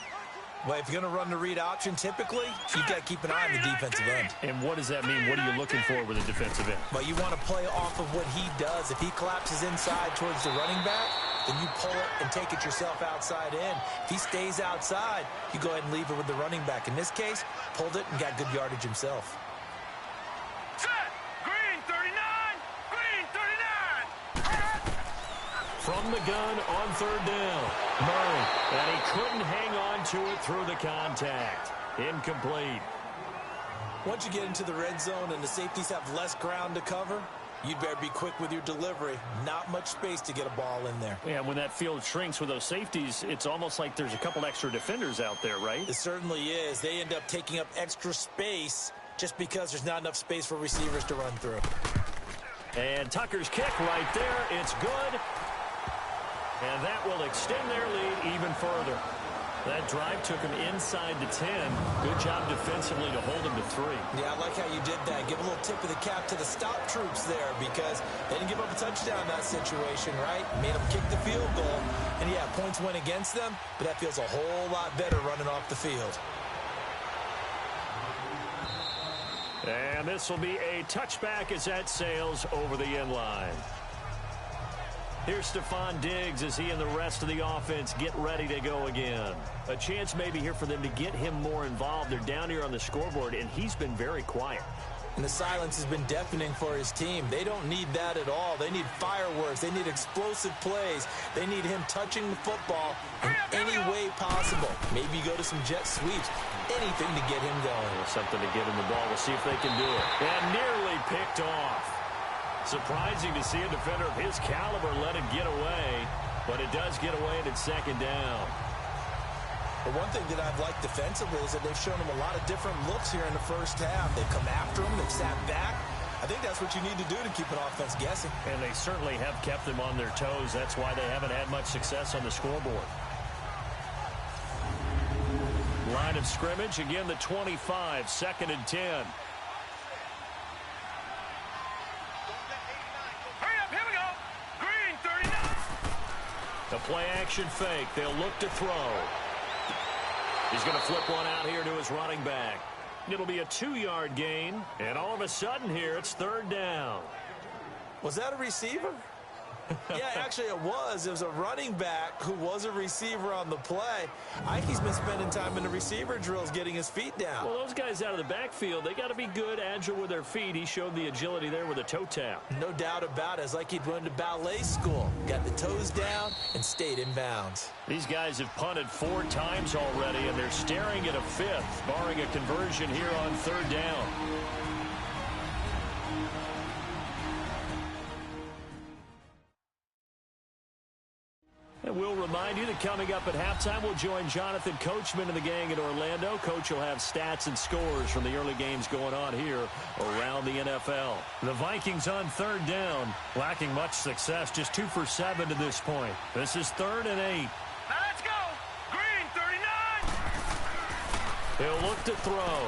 Well, if you're going to run the read option, typically, you've got to keep an eye on the defensive end. And what does that mean? What are you looking for with a defensive end? Well, you want to play off of what he does. If he collapses inside towards the running back, then you pull it and take it yourself outside in. If he stays outside, you go ahead and leave it with the running back. In this case, pulled it and got good yardage himself. From the gun on third down. Murray, and he couldn't hang on to it through the contact. Incomplete. Once you get into the red zone and the safeties have less ground to cover, you'd better be quick with your delivery. Not much space to get a ball in there. Yeah, when that field shrinks with those safeties, it's almost like there's a couple extra defenders out there, right? It certainly is. They end up taking up extra space just because there's not enough space for receivers to run through. And Tucker's kick right there. It's good. And that will extend their lead even further. That drive took him inside the 10. Good job defensively to hold him to 3. Yeah, I like how you did that. Give a little tip of the cap to the stop troops there because they didn't give up a touchdown in that situation, right? Made them kick the field goal. And, yeah, points went against them, but that feels a whole lot better running off the field. And this will be a touchback as that sails over the end line. Here's Stephon Diggs as he and the rest of the offense get ready to go again. A chance maybe here for them to get him more involved. They're down here on the scoreboard, and he's been very quiet. And the silence has been deafening for his team. They don't need that at all. They need fireworks. They need explosive plays. They need him touching the football in any way possible. Maybe go to some jet sweeps. Anything to get him going. Something to get him the ball. We'll see if they can do it. And nearly picked off. Surprising to see a defender of his caliber let it get away, but it does get away and it's second down. But one thing that I've liked defensively is that they've shown him a lot of different looks here in the first half. They've come after him. They've sat back. I think that's what you need to do to keep an offense guessing. And they certainly have kept them on their toes. That's why they haven't had much success on the scoreboard. Line of scrimmage, again the 25, second and 10. The play-action fake. They'll look to throw. He's going to flip one out here to his running back. It'll be a 2-yard gain. And all of a sudden here, it's third down. Was that a receiver? Yeah, actually it was. It was a running back who was a receiver on the play. I think he's been spending time in the receiver drills getting his feet down. Well, those guys out of the backfield, they got to be good, agile with their feet. He showed the agility there with a toe tap. No doubt about it. It's like he'd run to ballet school. Got the toes down and stayed in bounds. These guys have punted 4 times already, and they're staring at a 5th, barring a conversion here on 3rd down. And we'll remind you that coming up at halftime, we'll join Jonathan Coachman and the gang in Orlando. Coach will have stats and scores from the early games going on here around the NFL. The Vikings on 3rd down, lacking much success, just 2 for 7 to this point. This is 3rd and 8. Now let's go. Green 39. He'll look to throw.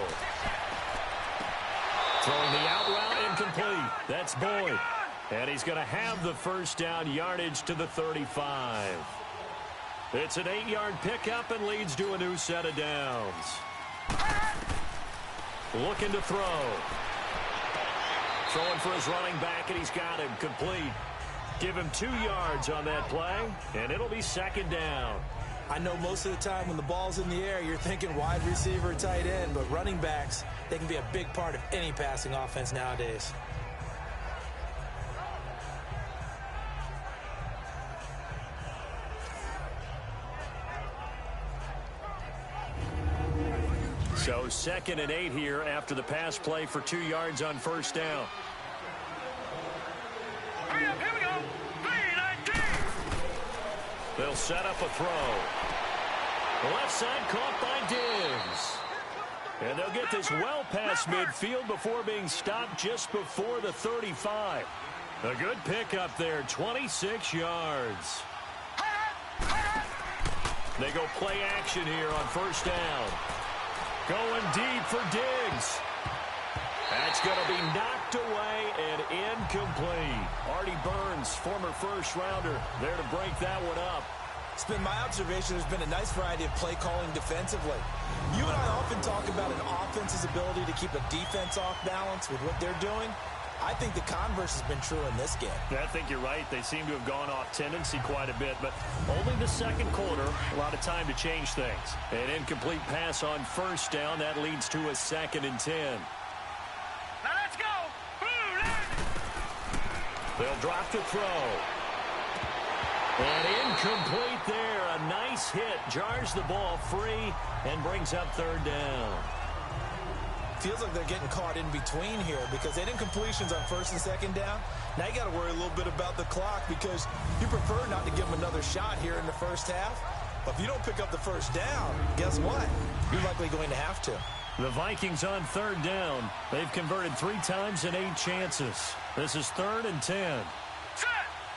Throwing the out route incomplete. That's Boyd. And he's going to have the first down, yardage to the 35. It's an 8-yard pickup and leads to a new set of downs. Looking to throw. Throwing for his running back, and he's got him complete. Give him 2 yards on that play, and it'll be 2nd down. I know most of the time when the ball's in the air, you're thinking wide receiver, tight end, but running backs, they can be a big part of any passing offense nowadays. So 2nd and 8 here after the pass play for 2 yards on 1st down. Hurry up, here we go. Green 19. They'll set up a throw. The left side caught by Diggs. And they'll get this well past midfield before being stopped just before the 35. A good pickup there, 26 yards. They go play action here on 1st down. Going deep for Diggs. That's going to be knocked away and incomplete. Artie Burns, former first-rounder, there to break that one up. It's been my observation there's been a nice variety of play calling defensively. You and I often talk about an offense's ability to keep a defense off balance with what they're doing. I think the converse has been true in this game. I think you're right. They seem to have gone off tendency quite a bit, but only the 2nd quarter, a lot of time to change things. An incomplete pass on 1st down. That leads to a 2nd and 10. Now let's go. They'll drop the throw. And incomplete there. A nice hit. Jars the ball free and brings up 3rd down. Feels like they're getting caught in between here because they didn't completions on 1st and 2nd down. Now you got to worry a little bit about the clock because you prefer not to give them another shot here in the 1st half. But if you don't pick up the 1st down, guess what? You're likely going to have to. The Vikings on 3rd down. They've converted 3 times in 8 chances. This is 3rd and 10. Set.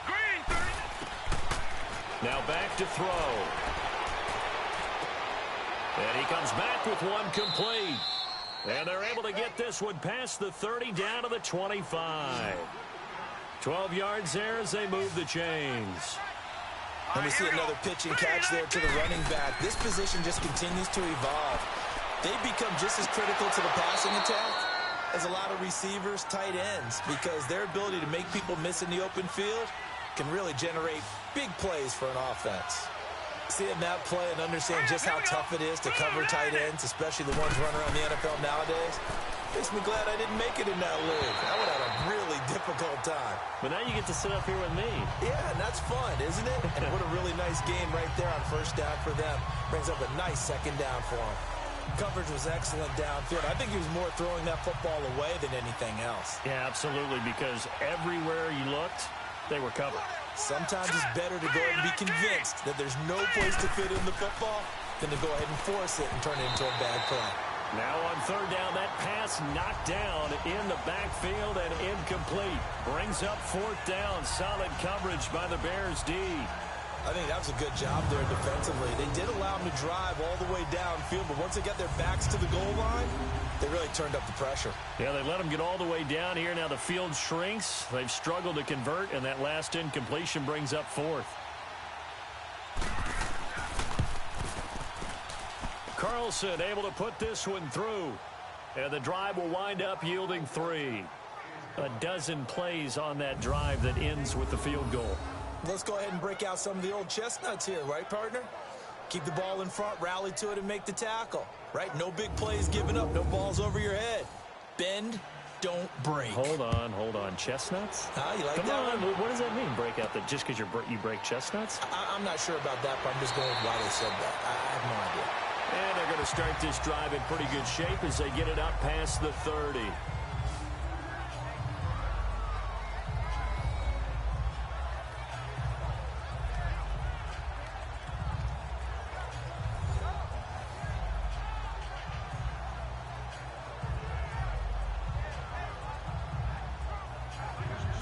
Green 30. Now back to throw. And he comes back with one complete. And they're able to get this one past the 30 down to the 25. 12 yards there as they move the chains. And we see another pitch and catch there to the running back. This position just continues to evolve. They become just as critical to the passing attack as a lot of receivers, tight ends, because their ability to make people miss in the open field can really generate big plays for an offense. Seeing that play and understand just how tough it is to cover tight ends, especially the ones running around the NFL nowadays, makes me glad I didn't make it in that league. I would have a really difficult time. But now you get to sit up here with me. Yeah, and that's fun, isn't it? And what a really nice game right there on 1st down for them. Brings up a nice 2nd down for them. Coverage was excellent downfield. I think he was more throwing that football away than anything else. Yeah, absolutely, because everywhere you looked, they were covered. Sometimes it's better to go ahead and be convinced that there's no place to fit in the football than to go ahead and force it and turn it into a bad play. Now on 3rd down, that pass knocked down in the backfield and incomplete. Brings up 4th down. Solid coverage by the Bears D. I think that was a good job there defensively. They did allow them to drive all the way downfield, but once they got their backs to the goal line, they really turned up the pressure. Yeah, they let them get all the way down here. Now the field shrinks. They've struggled to convert, and that last incompletion brings up 4th. Carlson able to put this one through. And the drive will wind up yielding 3. A dozen plays on that drive that ends with the field goal. Let's go ahead and break out some of the old chestnuts here, right, partner? Keep the ball in front, rally to it, and make the tackle, right? No big plays given up, no balls over your head. Bend, don't break. Hold on. Chestnuts? You like Come that on, one? what does that mean, break out? That just because you break chestnuts? I'm not sure about that, but I'm just going with why they said that. I have no idea. And they're going to start this drive in pretty good shape as they get it up past the 30.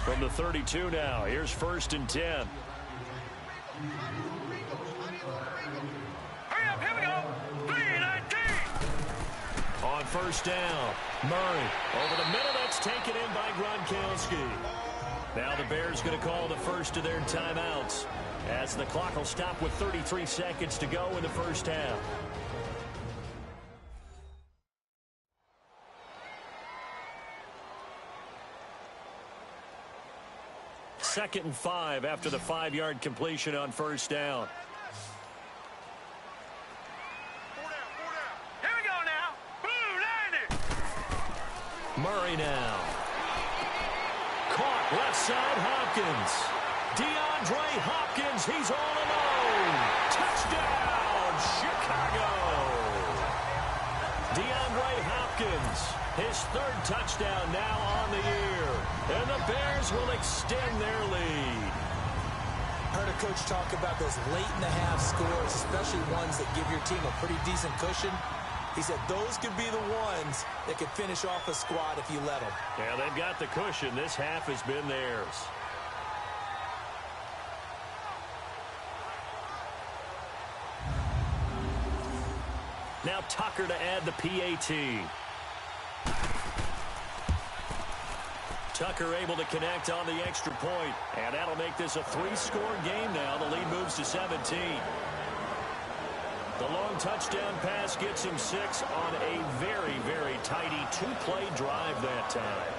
From the 32 now, here's 1st and 10. Hurry up, here we go. 3-19. On 1st down, Murray over the middle. That's taken in by Gronkowski. Now the Bears going to call the first of their timeouts as the clock will stop with 33 seconds to go in the first half. Second and 5 after the 5-yard completion on 1st down. Here we go now. Blue 90. Murray now. Caught left side, Hopkins. DeAndre Hopkins, he's all alone. Touchdown, Chicago. DeAndre Hopkins, his 3rd touchdown now on the year. And the Bears will extend their lead. Heard a coach talk about those late-in-the-half scores, especially ones that give your team a pretty decent cushion. He said those could be the ones that could finish off a squad if you let them. Yeah, they've got the cushion. This half has been theirs. Now Tucker to add the PAT. Tucker able to connect on the extra point, and that'll make this a 3-score game now. The lead moves to 17. The long touchdown pass gets him 6 on a very, very tidy 2-play drive that time.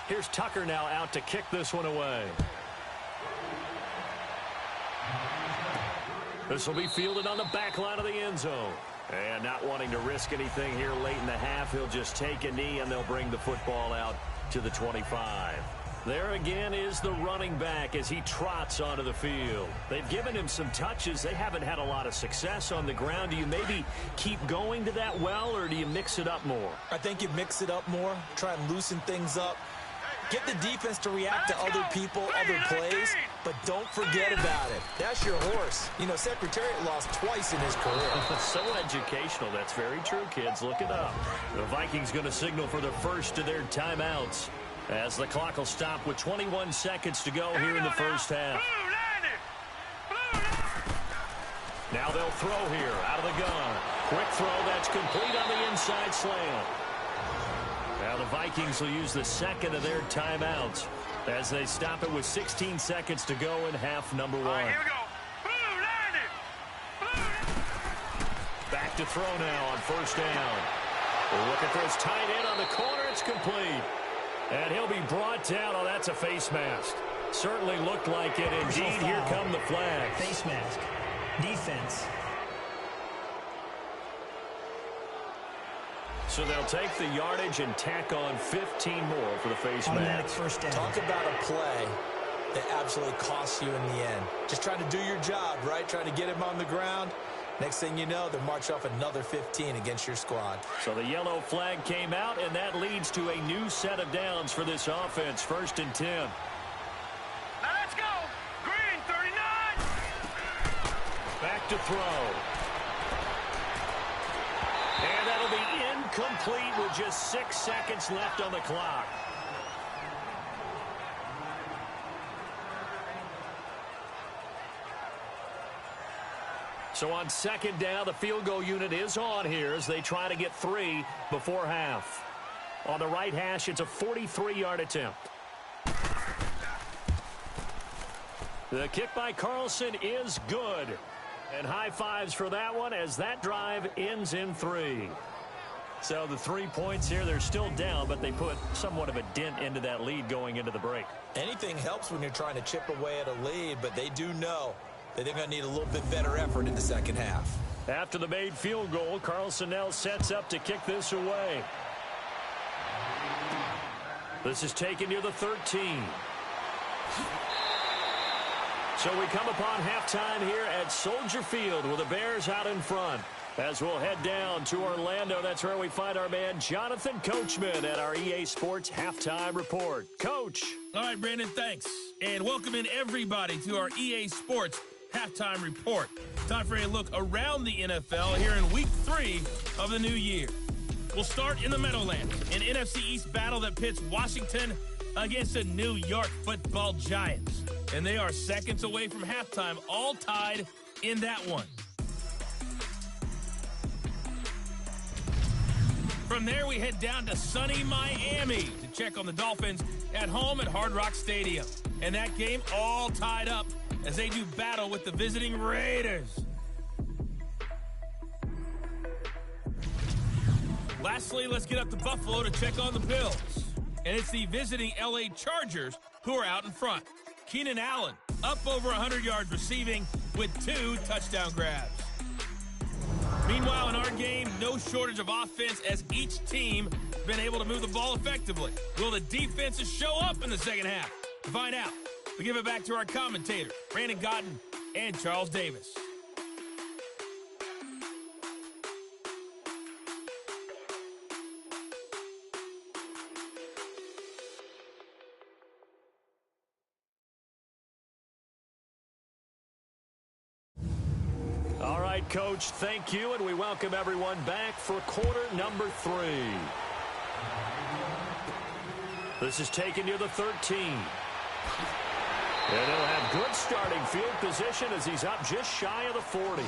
Here's Tucker now out to kick this one away. This will be fielded on the back line of the end zone. And not wanting to risk anything here late in the half, he'll just take a knee and they'll bring the football out to the 25. There again is the running back as he trots onto the field. They've given him some touches. They haven't had a lot of success on the ground. Do you maybe keep going to that well, or do you mix it up more? I think you mix it up more, try and loosen things up. Get the defense to react to other people, other plays, but don't forget about it. That's your horse. You know, Secretariat lost twice in his career. So educational. That's very true, kids. Look it up. The Vikings going to signal for the first of their timeouts as the clock will stop with 21 seconds to go here in the first half. Now they'll throw here out of the gun. Quick throw that's complete on the inside slant. Now the Vikings will use the second of their timeouts as they stop it with 16 seconds to go in half number 1. Here we go. Back to throw now on 1st down. Look at this tight end on the corner. It's complete. And he'll be brought down. Oh, that's a face mask. Certainly looked like it. Indeed, here come the flags. Face mask. Defense. So they'll take the yardage and tack on 15 more for the face Automatic mask. first down. Talk about a play that absolutely costs you in the end. Just trying to do your job, right? Trying to get him on the ground. Next thing you know, they march off another 15 against your squad. So the yellow flag came out, and that leads to a new set of downs for this offense. 1st and 10. Now let's go. Green 39. Back to throw. And that'll be incomplete with just 6 seconds left on the clock. So on 2nd down, the field goal unit is on here as they try to get 3 before half. On the right hash, it's a 43-yard attempt. The kick by Carlson is good. And high fives for that one as that drive ends in 3. So the 3 points here, they're still down, but they put somewhat of a dent into that lead going into the break. Anything helps when you're trying to chip away at a lead, but they do know that they're going to need a little bit better effort in the second half. After the made field goal, Carlson now sets up to kick this away. This is taken near the 13. So we come upon halftime here at Soldier Field with the Bears out in front. As we'll head down to Orlando, that's where we find our man Jonathan Coachman at our EA Sports Halftime Report. Coach. All right, Brandon, thanks. And welcome in everybody to our EA Sports Halftime Report. Time for a look around the NFL here in Week 3 of the new year. We'll start in the Meadowlands, an NFC East battle that pits Washington against the New York Football Giants. And they are seconds away from halftime, all tied in that one. From there, we head down to sunny Miami to check on the Dolphins at home at Hard Rock Stadium. And that game all tied up as they do battle with the visiting Raiders. Lastly, let's get up to Buffalo to check on the Bills. And it's the visiting LA Chargers who are out in front. Keenan Allen up over 100 yards receiving with 2 touchdown grabs. Meanwhile, in our game, no shortage of offense as each team has been able to move the ball effectively. Will the defenses show up in the second half? To find out, we give it back to our commentator, Brandon Godden and Charles Davis. All right, Coach, thank you, and we welcome everyone back for quarter number 3. This is taken near the 13. And he'll have good starting field position as he's up just shy of the 40.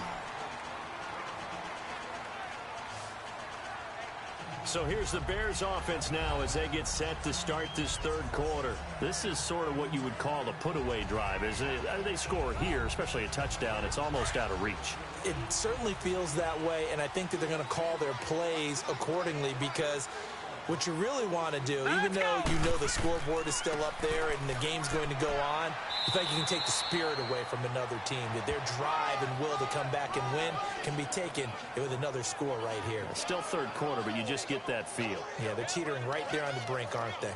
So here's the Bears offense now as they get set to start this third quarter. This is sort of what you would call a put-away drive. As they score here, especially a touchdown, it's almost out of reach. It certainly feels that way, and I think that they're going to call their plays accordingly because what you really want to do, even though you know the scoreboard is still up there and the game's going to go on, you think you can take the spirit away from another team, that their drive and will to come back and win can be taken with another score right here. It's still third quarter, but you just get that feel. Yeah, they're teetering right there on the brink, aren't they?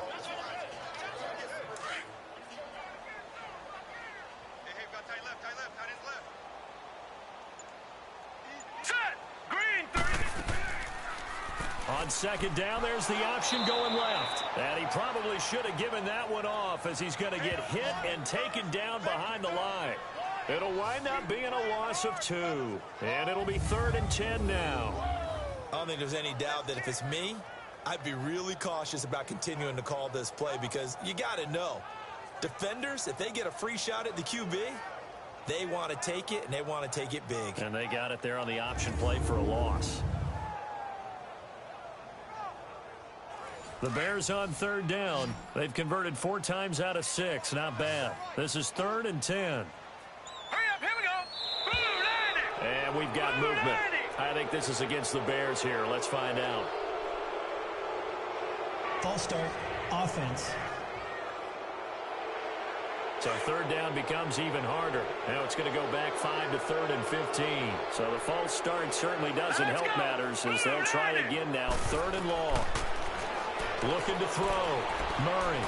On second down, there's the option going left. And he probably should have given that one off as he's going to get hit and taken down behind the line. It'll wind up being a loss of 2. And it'll be 3rd and 10 now. I don't think there's any doubt that if it's me, I'd be really cautious about continuing to call this play because you got to know, defenders, if they get a free shot at the QB, they want to take it, and they want to take it big. And they got it there on the option play for a loss. The Bears on 3rd down. They've converted 4 times out of 6. Not bad. This is 3rd and 10. Hurry up, here we go. Blue landing. And we've got movement. I think this is against the Bears here. Let's find out. False start, offense. So 3rd down becomes even harder. Now it's going to go back 5 to 3rd and 15. So the false start certainly doesn't help matters as they'll try again now. 3rd and long. Looking to throw. Murray.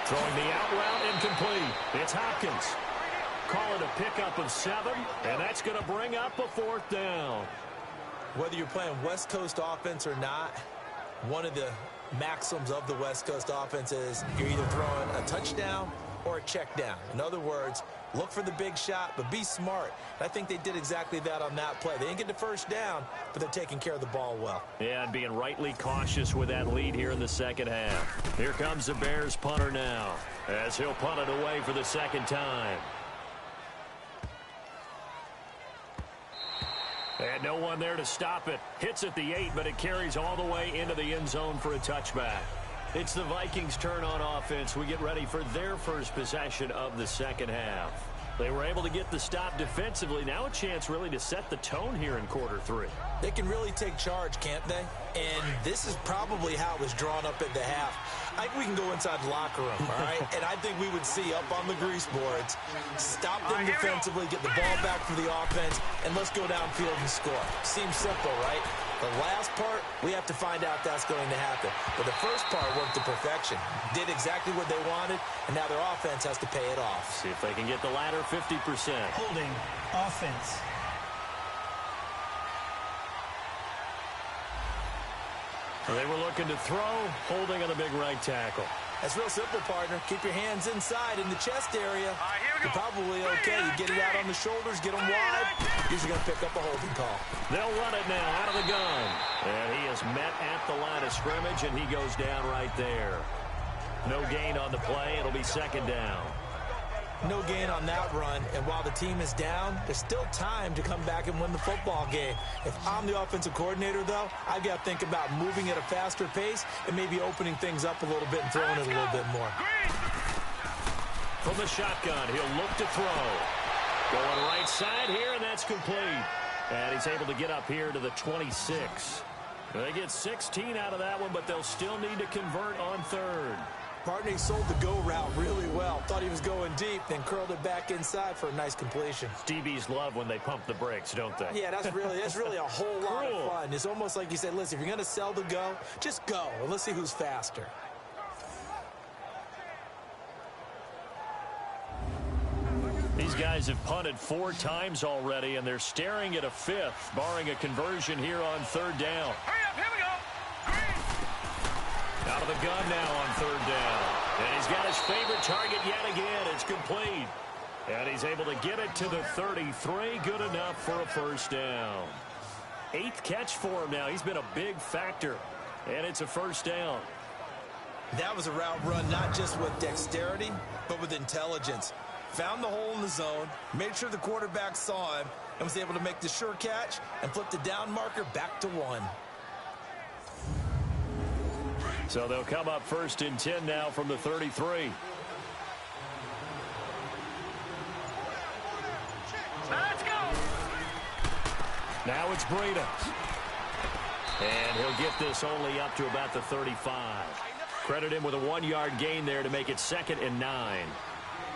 Throwing the out route incomplete. It's Hopkins. Call it a pickup of 7, and that's going to bring up a 4th down. Whether you're playing West Coast offense or not, one of the maxims of the West Coast offense is you're either throwing a touchdown or a check down. In other words, look for the big shot, but be smart. I think they did exactly that on that play. They didn't get the first down, but they're taking care of the ball well. Yeah, and being rightly cautious with that lead here in the second half. Here comes the Bears punter now as he'll punt it away for the second time. And no one there to stop it. Hits at the 8, but it carries all the way into the end zone for a touchback. It's the Vikings' turn on offense. We get ready for their first possession of the second half. They were able to get the stop defensively. Now a chance really to set the tone here in quarter three. They can really take charge, can't they? And this is probably how it was drawn up at the half. I think we can go inside the locker room, all right? And I think we would see up on the grease boards, stop them defensively, get the ball back for the offense, and let's go downfield and score. Seems simple, right? The last part, we have to find out that's going to happen. But the first part worked to perfection. Did exactly what they wanted, and now their offense has to pay it off. See if they can get the latter 50%. Holding offense. They were looking to throw, holding on the big right tackle. That's real simple, partner. Keep your hands inside in the chest area. Here we You're go. probably okay. You get it out on the shoulders, get them wide. Usually going to pick up a holding call. They'll run it now out of the gun. And he is met at the line of scrimmage, and he goes down right there. No gain on the play. It'll be second down. No gain on that run, and while the team is down, there's still time to come back and win the football game. If I'm the offensive coordinator, though, I've got to think about moving at a faster pace and maybe opening things up a little bit and throwing it a little bit more. From the shotgun, he'll look to throw. Going right side here, and that's complete. And he's able to get up here to the 26. They get 16 out of that one, but they'll still need to convert on third. Partner sold the go route really well. Thought he was going deep, then curled it back inside for a nice completion. DBs love when they pump the brakes, don't they? Yeah, that's really a whole lot of fun. It's almost like you said, listen, if you're going to sell the go, just go, and let's see who's faster. These guys have punted 4 times already, and they're staring at a 5th, barring a conversion here on third down. Hurry up, here we go. Out of the gun now on third down. And he's got his favorite target yet again. It's complete. And he's able to get it to the 33. Good enough for a first down. 8th catch for him now. He's been a big factor. And it's a first down. That was a route run not just with dexterity, but with intelligence. Found the hole in the zone, made sure the quarterback saw him, and was able to make the sure catch and flip the down marker back to 1. So they'll come up first and 10 now from the 33. Let's go. Now it's Breida. And he'll get this only up to about the 35. Credit him with a 1-yard gain there to make it 2nd and 9.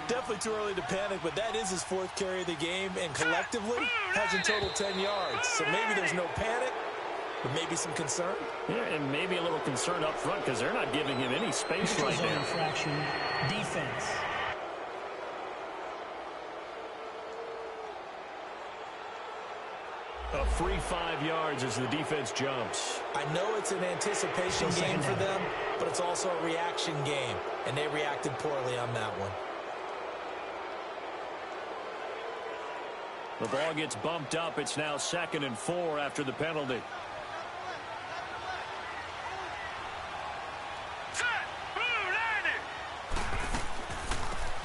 Definitely too early to panic, but that is his 4th carry of the game, and collectively has in total 10 yards. So maybe there's no panic, but maybe some concern. Yeah, and maybe a little concern up front because they're not giving him any space right now. Infraction, defense. A free 5 yards as the defense jumps. I know it's an anticipation game for them, but it's also a reaction game, and they reacted poorly on that one. The ball gets bumped up. It's now 2nd and 4 after the penalty. Set. Blue landed.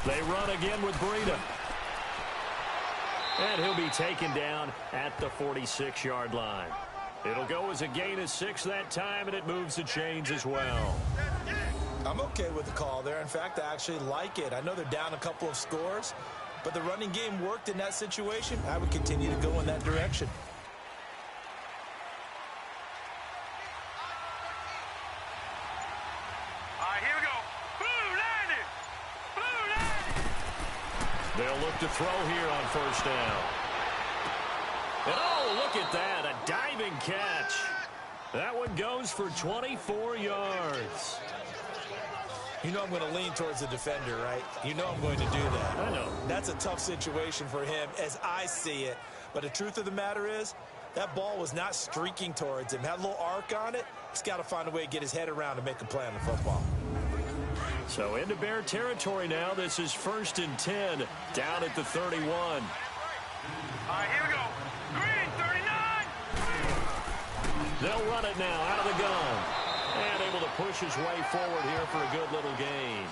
They run again with Breida. And he'll be taken down at the 46-yard line. It'll go as a gain of 6 that time, and it moves the chains as well. I'm okay with the call there. In fact, I actually like it. I know they're down a couple of scores, but the running game worked in that situation. I would continue to go in that direction. Here we go. Blue landed. Blue landed. They'll look to throw here on first down. And oh, look at that. A diving catch. That one goes for 24 yards. You know I'm going to lean towards the defender, right? You know I'm going to do that. I know. That's a tough situation for him as I see it. But the truth of the matter is, that ball was not streaking towards him. Had a little arc on it. He's got to find a way to get his head around and make a play on the football. So into Bear territory now. This is 1st and 10 down at the 31. Here we go. Green 39. They'll run it now out of the gun. And able to push his way forward here for a good little gain.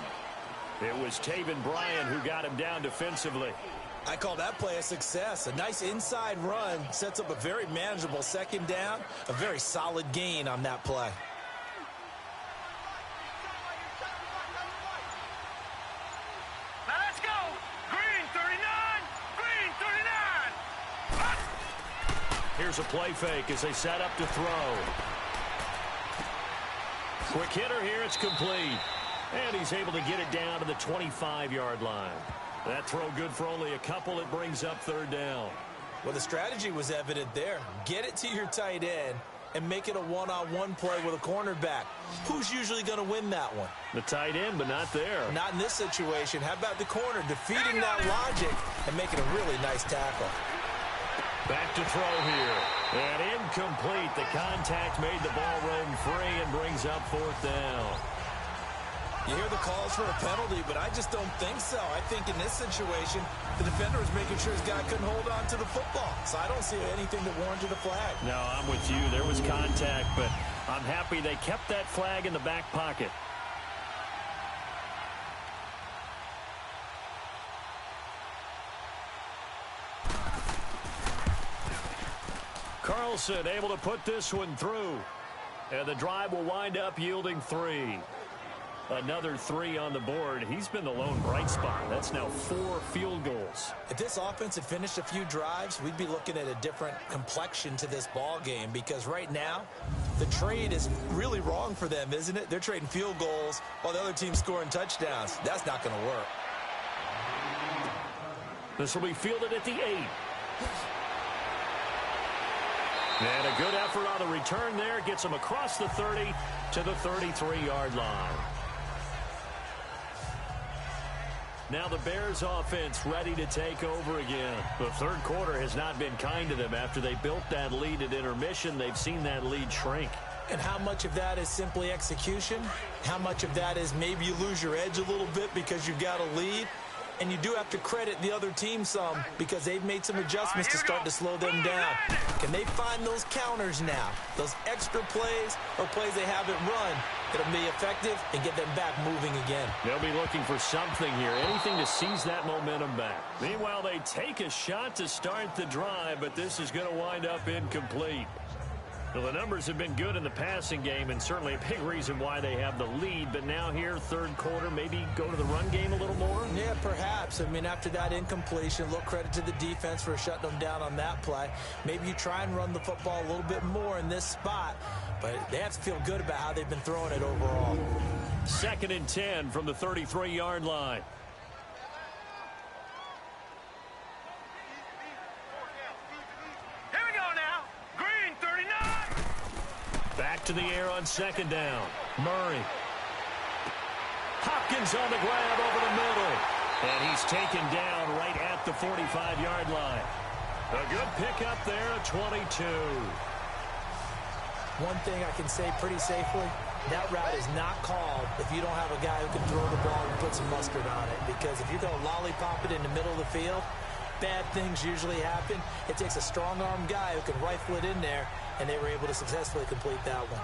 It was Taven Bryan who got him down defensively. I call that play a success. A nice inside run sets up a very manageable 2nd down. A very solid gain on that play. Here's a play fake as they set up to throw. Quick hitter here. It's complete. And he's able to get it down to the 25-yard line. That throw good for only a couple. It brings up third down. Well, the strategy was evident there. Get it to your tight end and make it a one-on-one play with a cornerback. Who's usually going to win that one? The tight end, but not there. Not in this situation. How about the corner defeating that logic and making a really nice tackle? Back to throw here. And incomplete. The contact made the ball roam free and brings up fourth down. You hear the calls for a penalty, but I just don't think so. I think in this situation, the defender was making sure his guy couldn't hold on to the football. So I don't see anything that warranted a flag. No, I'm with you. There was contact, but I'm happy they kept that flag in the back pocket. Carlson able to put this one through. And the drive will wind up yielding 3. Another 3 on the board. He's been the lone bright spot. That's now 4 field goals. If this offense had finished a few drives, we'd be looking at a different complexion to this ball game, because right now, the trade is really wrong for them, isn't it? They're trading field goals while the other team's scoring touchdowns. That's not going to work. This will be fielded at the 8. And a good effort on the return there. Gets him across the 30 to the 33-yard line. Now the Bears offense ready to take over again. The third quarter has not been kind to them. After they built that lead at intermission, they've seen that lead shrink. And how much of that is simply execution? How much of that is maybe you lose your edge a little bit because you've got a lead? And you do have to credit the other team some, because they've made some adjustments to start to slow them down. Can they find those counters now? Those extra plays or plays they haven't run that'll be effective and get them back moving again. They'll be looking for something here, anything to seize that momentum back. Meanwhile, they take a shot to start the drive, but this is going to wind up incomplete. Well, the numbers have been good in the passing game, and certainly a big reason why they have the lead. But now here, third quarter, maybe go to the run game a little more? Yeah, perhaps. I mean, after that incompletion, a little credit to the defense for shutting them down on that play. Maybe you try and run the football a little bit more in this spot, but they have to feel good about how they've been throwing it overall. 2nd and 10 from the 33-yard line. Back to the air on 2nd down. Murray. Hopkins on the grab over the middle. And he's taken down right at the 45-yard line. A good pickup there at 22. One thing I can say pretty safely, that route is not called if you don't have a guy who can throw the ball and put some mustard on it. Because if you're going to lollipop it in the middle of the field, bad things usually happen. It takes a strong-arm guy who can rifle it in there, and they were able to successfully complete that one.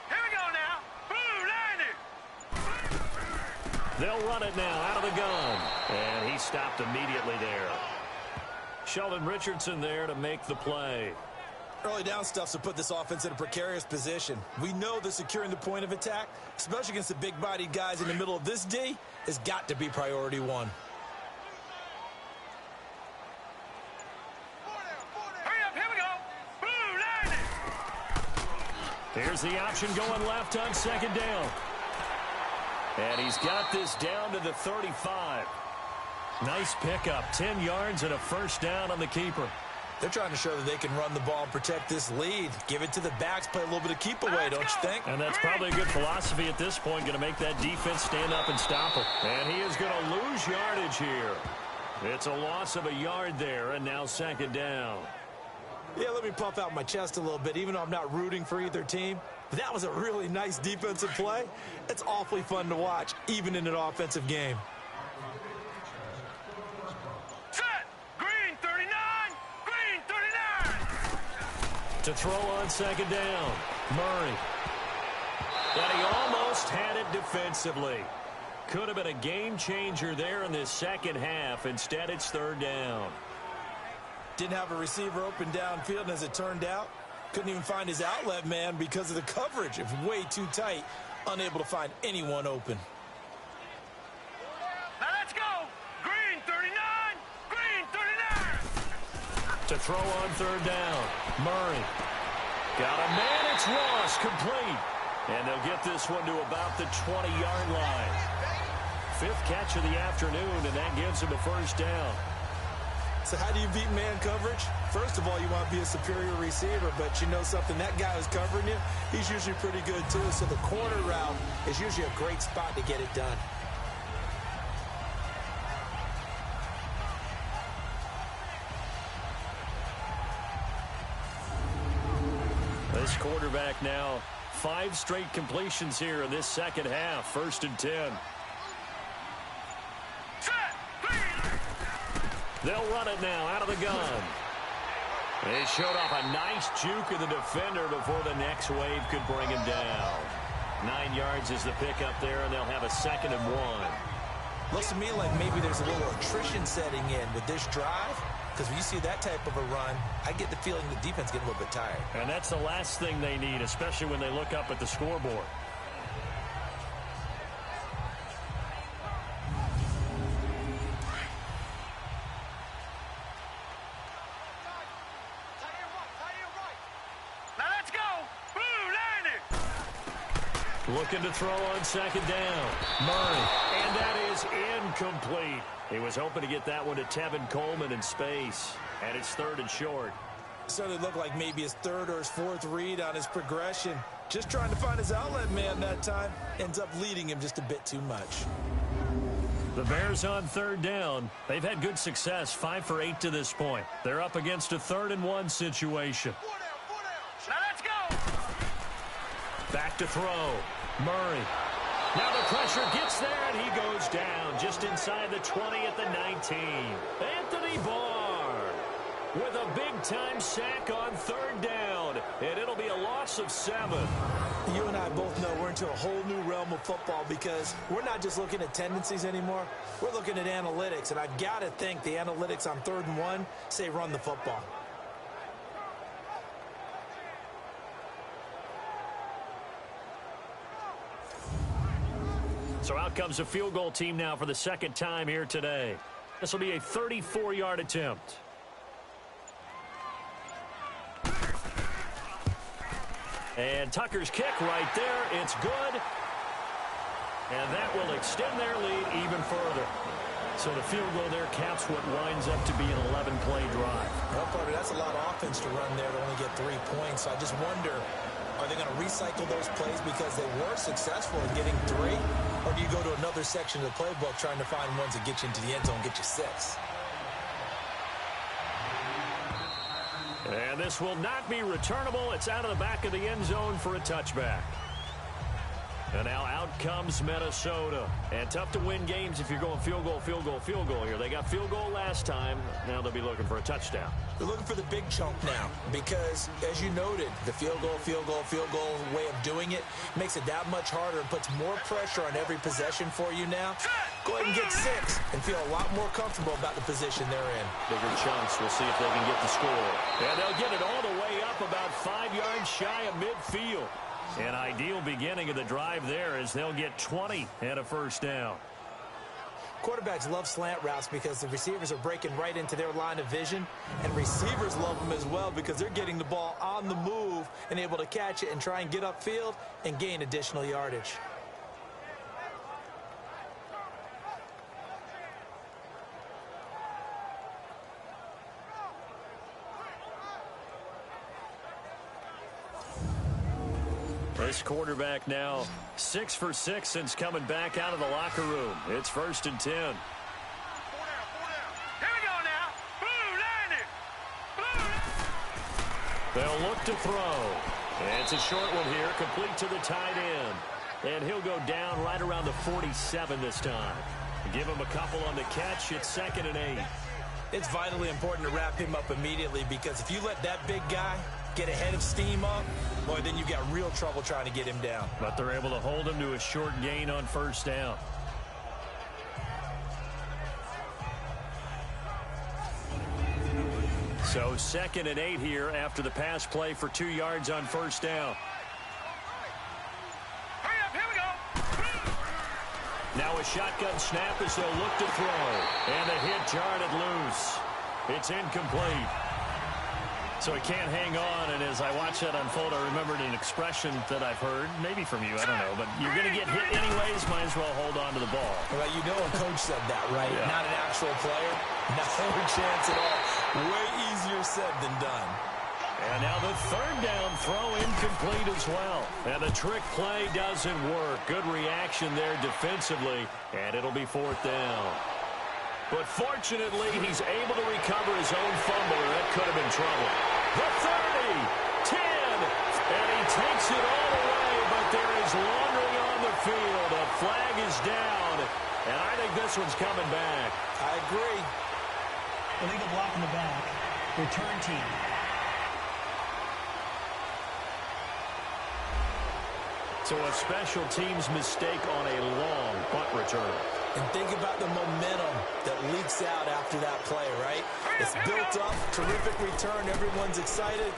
Here we go now. Blue 90. They'll run it now out of the gun. And he stopped immediately there. Sheldon Richardson there to make the play. Early down stuff's to put this offense in a precarious position. We know that securing the point of attack, especially against the big-bodied guys in the middle of this D, has got to be priority one. Hurry up, here we go. Blue 90. Here's the option going left on 2nd down. And he's got this down to the 35. Nice pickup, 10 yards and a first down on the keeper. They're trying to show that they can run the ball and protect this lead. Give it to the backs, play a little bit of keep away, don't you think? And that's probably a good philosophy at this point, going to make that defense stand up and stop it. And he is going to lose yardage here. It's a loss of a yard there, and now 2nd down. Yeah, let me puff out my chest a little bit, even though I'm not rooting for either team. But that was a really nice defensive play. It's awfully fun to watch, even in an offensive game. To throw on 2nd down. Murray. And he almost had it defensively. Could have been a game changer there in this second half. Instead, it's 3rd down. Didn't have a receiver open downfield, and as it turned out, Couldn't even find his outlet man because of the coverage. It's way too tight. Unable to find anyone open. Now let's go. Green 39. Green 39. To throw on third down. Murray. Got a man. It's Ross. Complete. And they'll get this one to about the 20-yard line. Fifth catch of the afternoon, and that gives him a first down. So how do you beat man coverage? First of all, you want to be a superior receiver, but you know something, that guy who's covering you, he's usually pretty good too. So the corner route is usually a great spot to get it done. This quarterback now, 5 straight completions here in this second half. 1st and 10. They'll run it now out of the gun. They showed off a nice juke of the defender before the next wave could bring him down. 9 yards is the pickup there, and they'll have a 2nd and 1. Looks to me like maybe there's a little attrition setting in with this drive, because when you see that type of a run, I get the feeling the defense getting a little bit tired. And that's the last thing they need, especially when they look up at the scoreboard. Looking to throw on 2nd down. Murray. And that is incomplete. He was hoping to get that one to Tevin Coleman in space. And it's 3rd and short. Started to look like maybe his 3rd or his 4th read on his progression. Just trying to find his outlet man that time. Ends up leading him just a bit too much. The Bears on 3rd down. They've had good success, 5 for 8 to this point. They're up against a 3rd and 1 situation. Now let's go. Back to throw. Murray. Now the pressure gets there, and he goes down just inside the 20 at the 19. Anthony Barr with a big-time sack on 3rd down, and it'll be a loss of 7. You and I both know we're into a whole new realm of football because we're not just looking at tendencies anymore. We're looking at analytics, and I've got to think the analytics on 3rd and 1 say run the football. So out comes a field goal team now for the 2nd time here today. This will be a 34-yard attempt. And Tucker's kick right there. It's good. And that will extend their lead even further. So the field goal there caps what winds up to be an 11-play drive. Well, Carter, that's a lot of offense to run there to only get 3 points. So I just wonder, are they going to recycle those plays because they were successful in getting 3? Or do you go to another section of the playbook trying to find ones that get you into the end zone and get you 6? And this will not be returnable. It's out of the back of the end zone for a touchback. And now out comes Minnesota. And tough to win games if you're going field goal, field goal, field goal here. They got field goal last time. Now they'll be looking for a touchdown. They're looking for the big chunk now because, as you noted, the field goal way of doing it makes it that much harder and puts more pressure on every possession for you now. Go ahead and get 6 and feel a lot more comfortable about the position they're in. Bigger chunks. We'll see if they can get the score. And they'll get it all the way up about 5 yards shy of midfield. An ideal beginning of the drive there as they'll get 20 and a first down. Quarterbacks love slant routes because the receivers are breaking right into their line of vision, and receivers love them as well because they're getting the ball on the move and able to catch it and try and get upfield and gain additional yardage. This quarterback now 6 for 6 since coming back out of the locker room. It's 1st and 10. Here we go now. Blue landed. Blue. They'll look to throw. And it's a short one here, complete to the tight end. And he'll go down right around the 47 this time. Give him a couple on the catch. It's 2nd and 8. It's vitally important to wrap him up immediately because if you let that big guy get ahead of steam up, boy, then you've got real trouble trying to get him down. But they're able to hold him to a short gain on first down. So 2nd and 8 here after the pass play for 2 yards on first down. Hurry up, here we go. Now a shotgun snap as they'll look to throw. And the hit jarred it loose. It's incomplete. So he can't hang on, and as I watch that unfold, I remembered an expression that I've heard, maybe from you, I don't know, but you're going to get hit anyways, might as well hold on to the ball. Well, you know a coach said that, right? Yeah. Not an actual player. No chance at all. Way easier said than done. And now the 3rd down throw incomplete as well. And the trick play doesn't work. Good reaction there defensively, and it'll be 4th down. But fortunately, he's able to recover his own fumble, or that could have been trouble. The 30, 10, and he takes it all the way, but there is laundering on the field. A flag is down, and I think this one's coming back. I agree. Illegal block in the back. Return team. So a special teams mistake on a long punt return. And think about the momentum that leaks out after that play, right? It's built up, terrific return, everyone's excited,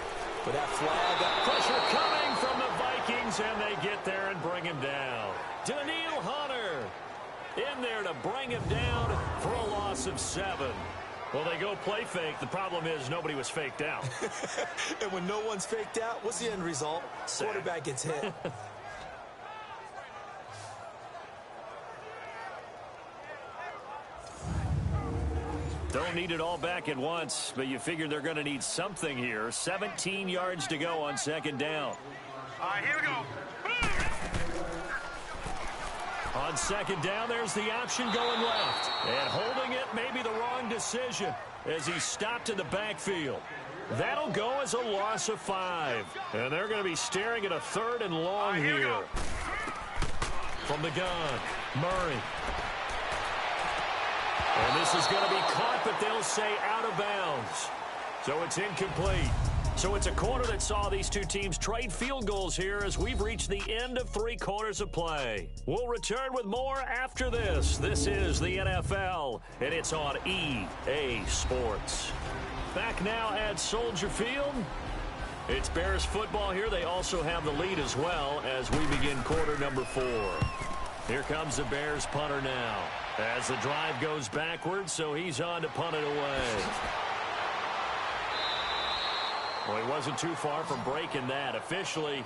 but that flag up. Pressure coming from the Vikings, and they get there and bring him down. Daniil Hunter in there to bring him down for a loss of 7. Well, they go play fake. The problem is nobody was faked out. And when no one's faked out, what's the end result? Sack. Quarterback gets hit. Don't need it all back at once, but you figure they're going to need something here. 17 yards to go on 2nd down. All right, here we go. On 2nd down, there's the option going left. And holding it may be the wrong decision as he stopped in the backfield. That'll go as a loss of 5. And they're going to be staring at a 3rd and long here. From the gun, Murray. And this is going to be caught, but they'll say out of bounds. So it's incomplete. So it's a quarter that saw these two teams trade field goals here as we've reached the end of 3 quarters of play. We'll return with more after this. This is the NFL, and it's on EA Sports. Back now at Soldier Field. It's Bears football here. They also have the lead as well as we begin quarter number 4. Here comes the Bears punter now as the drive goes backwards, so he's on to punt it away. Well, he wasn't too far from breaking that. Officially,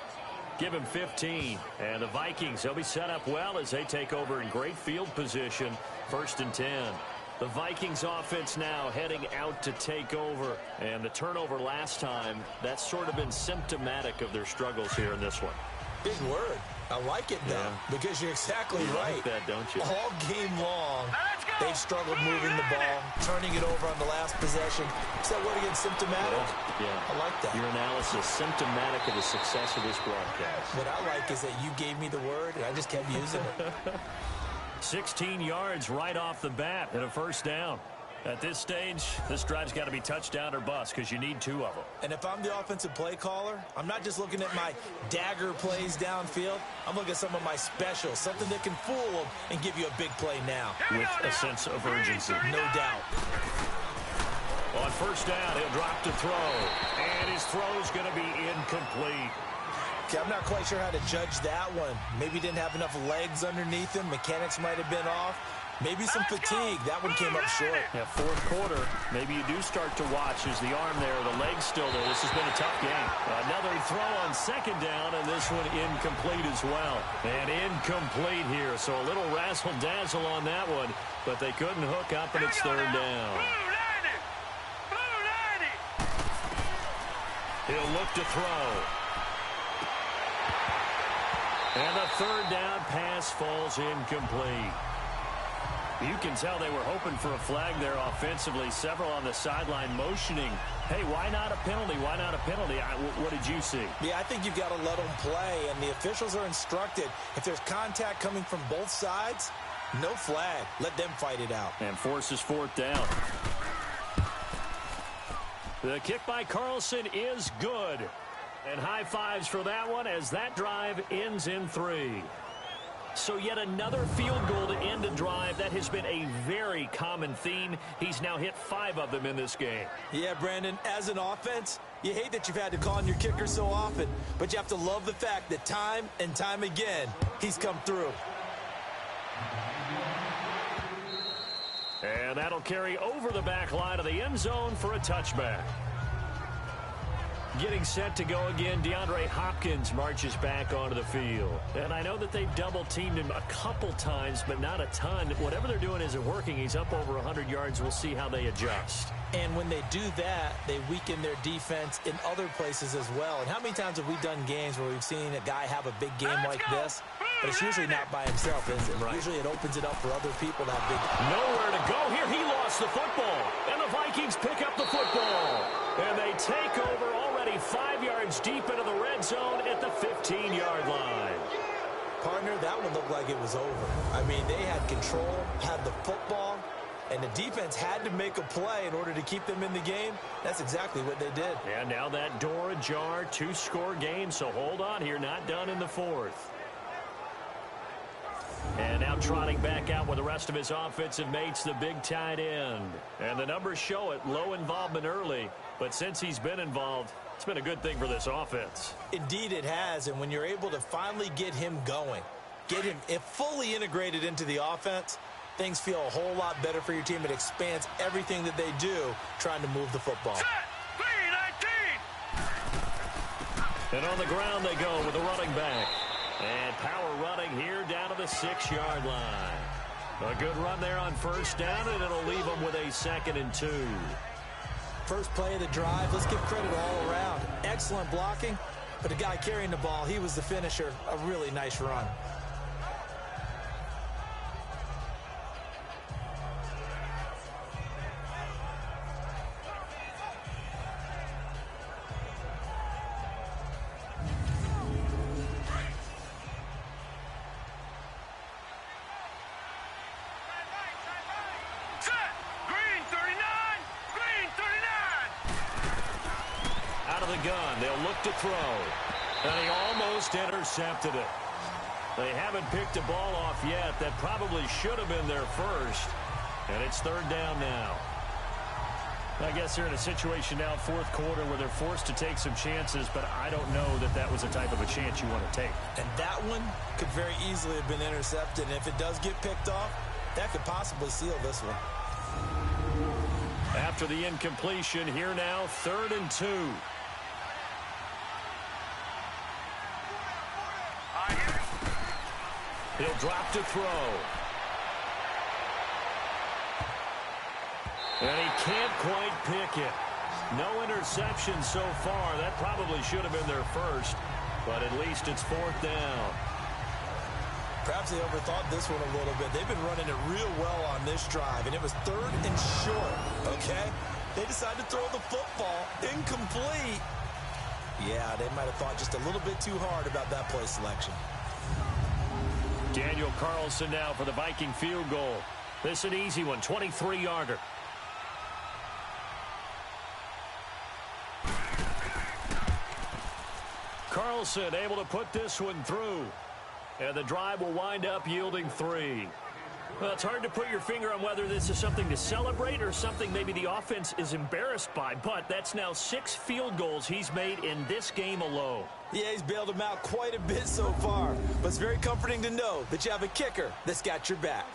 give him 15. And the Vikings, they'll be set up well as they take over in great field position. 1st and 10. The Vikings offense now heading out to take over. And the turnover last time, that's sort of been symptomatic of their struggles here in this one. Big word. I like it, though, because you're exactly right. Like that, don't you? All game long, they've struggled moving the ball, turning it over on the last possession. Is that word again, symptomatic? Yeah. I like that. Your analysis, symptomatic of the success of this broadcast. What I like is that you gave me the word, and I just kept using it. 16 yards right off the bat and a 1st down. At this stage, this drive's got to be touchdown or bust because you need 2 of them. And if I'm the offensive play caller, I'm not just looking at my dagger plays downfield. I'm looking at some of my specials, something that can fool them and give you a big play now. With a sense of urgency. No doubt. On 1st down, he'll drop to throw. And his throw's going to be incomplete. Okay, I'm not quite sure how to judge that one. Maybe didn't have enough legs underneath him. Mechanics might have been off. Maybe some fatigue. That one came up short. Yeah, 4th quarter, maybe you do start to watch as the arm there, the leg's still there. This has been a tough game. Another throw on 2nd down, and this one incomplete as well. And incomplete here, so a little razzle-dazzle on that one, but they couldn't hook up, and it's 3rd down. He'll look to throw. And the 3rd down pass falls incomplete. You can tell they were hoping for a flag there offensively. Several on the sideline motioning, hey, why not a penalty? Why not a penalty? What did you see? Yeah, I think you've got to let them play, and the officials are instructed. If there's contact coming from both sides, no flag. Let them fight it out. And forces 4th down. The kick by Carlson is good. And high fives for that one as that drive ends in 3. So yet another field goal to end a drive. That has been a very common theme. He's now hit 5 of them in this game. Yeah, Brandon, as an offense, you hate that you've had to call on your kicker so often, but you have to love the fact that time and time again, he's come through. And that'll carry over the back line of the end zone for a touchback. Getting set to go again, DeAndre Hopkins marches back onto the field. And I know that they've double-teamed him a couple times, but not a ton. Whatever they're doing isn't working. He's up over 100 yards. We'll see how they adjust. And when they do that, they weaken their defense in other places as well. And how many times have we done games where we've seen a guy have a big game like this? But it's usually not by himself, is it? Right. Usually it opens it up for other people to have big... Nowhere to go here. He lost the football. And the Vikings pick up the football. And they take over already 5 yards deep into the red zone at the 15-yard line. Partner, that one looked like it was over. I mean, they had control, had the football, and the defense had to make a play in order to keep them in the game. That's exactly what they did. And now that door ajar, 2-score game, so hold on here, not done in the 4th. And now trotting back out with the rest of his offensive mates, the big tight end. And the numbers show it, low involvement early, but since he's been involved, it's been a good thing for this offense. Indeed it has, and when you're able to finally get him going, get him fully integrated into the offense, things feel a whole lot better for your team. It expands everything that they do trying to move the football. Set. 3-19. And on the ground they go with the running back. And power running here down to the 6-yard line. A good run there on first down, and it'll leave them with a 2nd and 2. First play of the drive, let's give credit all around. Excellent blocking, but the guy carrying the ball, he was the finisher. A really nice run. To throw, and he almost intercepted it. They haven't picked a ball off yet. That probably should have been their first, and it's 3rd down now. I guess they're in a situation now, 4th quarter, where they're forced to take some chances, but I don't know that that was the type of a chance you want to take. And that one could very easily have been intercepted, and if it does get picked off, that could possibly seal this one. After the incompletion, here now, 3rd and 2. He'll drop to throw. And he can't quite pick it. No interception so far. That probably should have been their first, but at least it's 4th down. Perhaps they overthought this one a little bit. They've been running it real well on this drive, and it was 3rd and short, okay? They decided to throw the football incomplete. Yeah, they might have thought just a little bit too hard about that play selection. Daniel Carlson now for the Viking field goal. This is an easy one, 23-yarder. Carlson able to put this one through. And the drive will wind up yielding 3. Well, it's hard to put your finger on whether this is something to celebrate or something maybe the offense is embarrassed by, but that's now 6 field goals he's made in this game alone. Yeah, he's bailed them out quite a bit so far, but it's very comforting to know that you have a kicker that's got your back.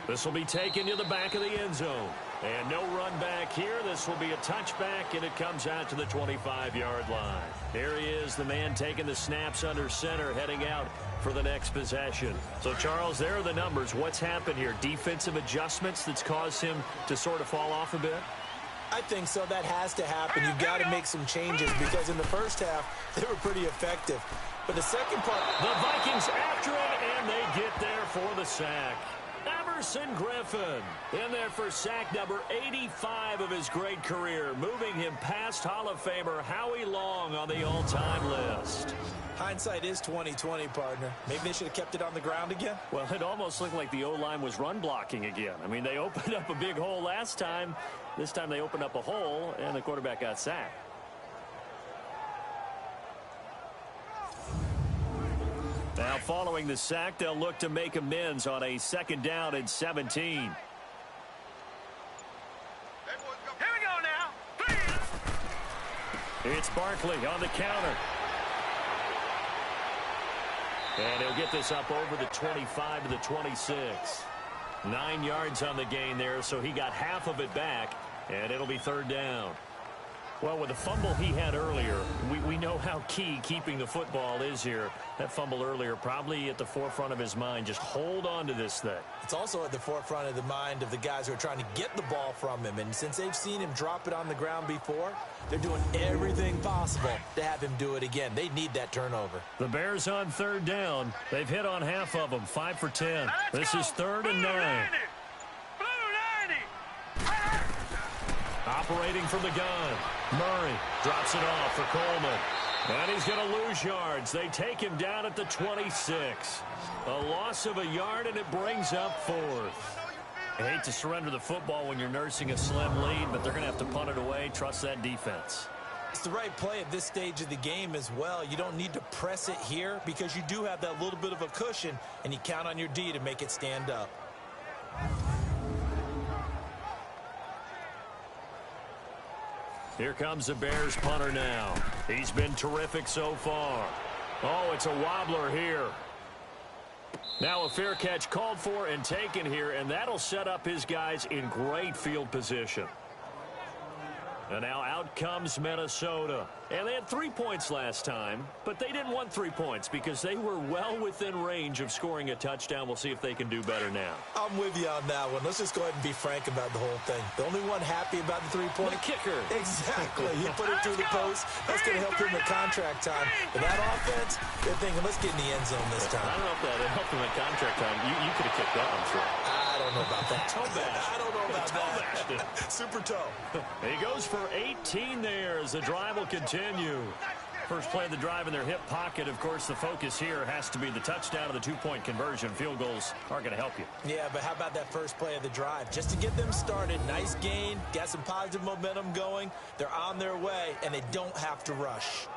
This will be taken to the back of the end zone. And no run back here. This will be a touchback, and it comes out to the 25-yard line. There he is, the man taking the snaps under center, heading out for the next possession. So, Charles, there are the numbers. What's happened here? Defensive adjustments that's caused him to sort of fall off a bit? I think so. That has to happen. You've got to make some changes because in the first half, they were pretty effective. But the second part... The Vikings after it, and they get there for the sack. Emerson Griffin in there for sack number 85 of his great career, moving him past Hall of Famer Howie Long on the all-time list. Hindsight is 20/20, partner. Maybe they should have kept it on the ground again. Well, it almost looked like the O-line was run blocking again. I mean, they opened up a big hole last time. This time they opened up a hole, and the quarterback got sacked. following the sack, they'll look to make amends on a 2nd down and 17. Here we go now. It's Barkley on the counter. And he'll get this up over the 25 to the 26. 9 yards on the gain there, so he got half of it back, and it'll be 3rd down. Well, with the fumble he had earlier, we know how key keeping the football is here. That fumble earlier probably at the forefront of his mind. Just hold on to this thing. It's also at the forefront of the mind of the guys who are trying to get the ball from him. And since they've seen him drop it on the ground before, they're doing everything possible to have him do it again. They need that turnover. The Bears on 3rd down. They've hit on half of them, 5 for 10. This is 3rd and 9. Operating from the gun. Murray drops it off for Coleman. And he's going to lose yards. They take him down at the 26. A loss of a yard, and it brings up 4th. I hate to surrender the football when you're nursing a slim lead, but they're going to have to punt it away. Trust that defense. It's the right play at this stage of the game as well. You don't need to press it here because you do have that little bit of a cushion, and you count on your D to make it stand up. Here comes the Bears punter now. He's been terrific so far. Oh, it's a wobbler here. Now a fair catch called for and taken here, and that'll set up his guys in great field position. And now out comes Minnesota. And they had 3 points last time, but they didn't want 3 points because they were well within range of scoring a touchdown. We'll see if they can do better now. I'm with you on that one. Let's just go ahead and be frank about the whole thing. The only one happy about the 3-point. The kicker. Exactly. He put it through the post. That's going to help him at contract time. But that offense, they're thinking, let's get in the end zone this time. I don't know if that helped him at contract time. You could have kicked that one through. I don't know about that. Toe bash. I don't know about Toe that. Super toe. He goes for 18 there as the drive will continue. First play of the drive in their hip pocket. Of course, the focus here has to be the touchdown of the 2-point conversion. Field goals aren't going to help you. Yeah, but how about that first play of the drive? Just to get them started, nice gain, got some positive momentum going. They're on their way, and they don't have to rush.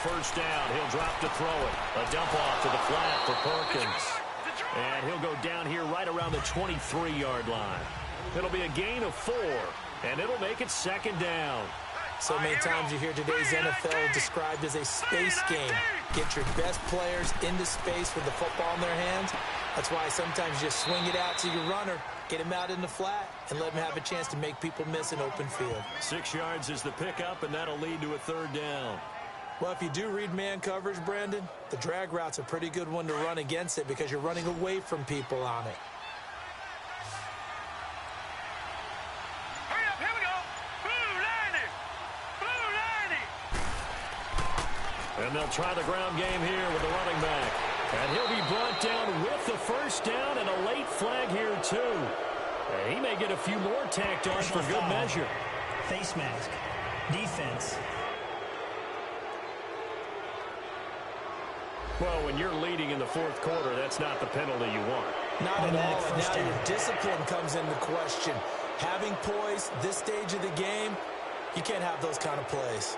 First down, he'll drop to throw it. A dump off to the flat for Perkins. And he'll go down here right around the 23-yard line. It'll be a gain of 4, and it'll make it 2nd down. So many times you hear today's NFL described as a space game. Get your best players into space with the football in their hands. That's why sometimes you just swing it out to your runner, get him out in the flat, and let him have a chance to make people miss an open field. 6 yards is the pickup, and that'll lead to a 3rd down. Well, if you do read man coverage, Brandon, the drag route's a pretty good one to run against it because you're running away from people on it. Hurry up, here we go. Blue 90. And they'll try the ground game here with the running back. And he'll be brought down with the first down and a late flag here, too. And he may get a few more tacked on for good measure. Face mask. Defense. Well, when you're leading in the 4th quarter, that's not the penalty you want. Not at all. Now your discipline comes into question. Having poise this stage of the game, you can't have those kind of plays.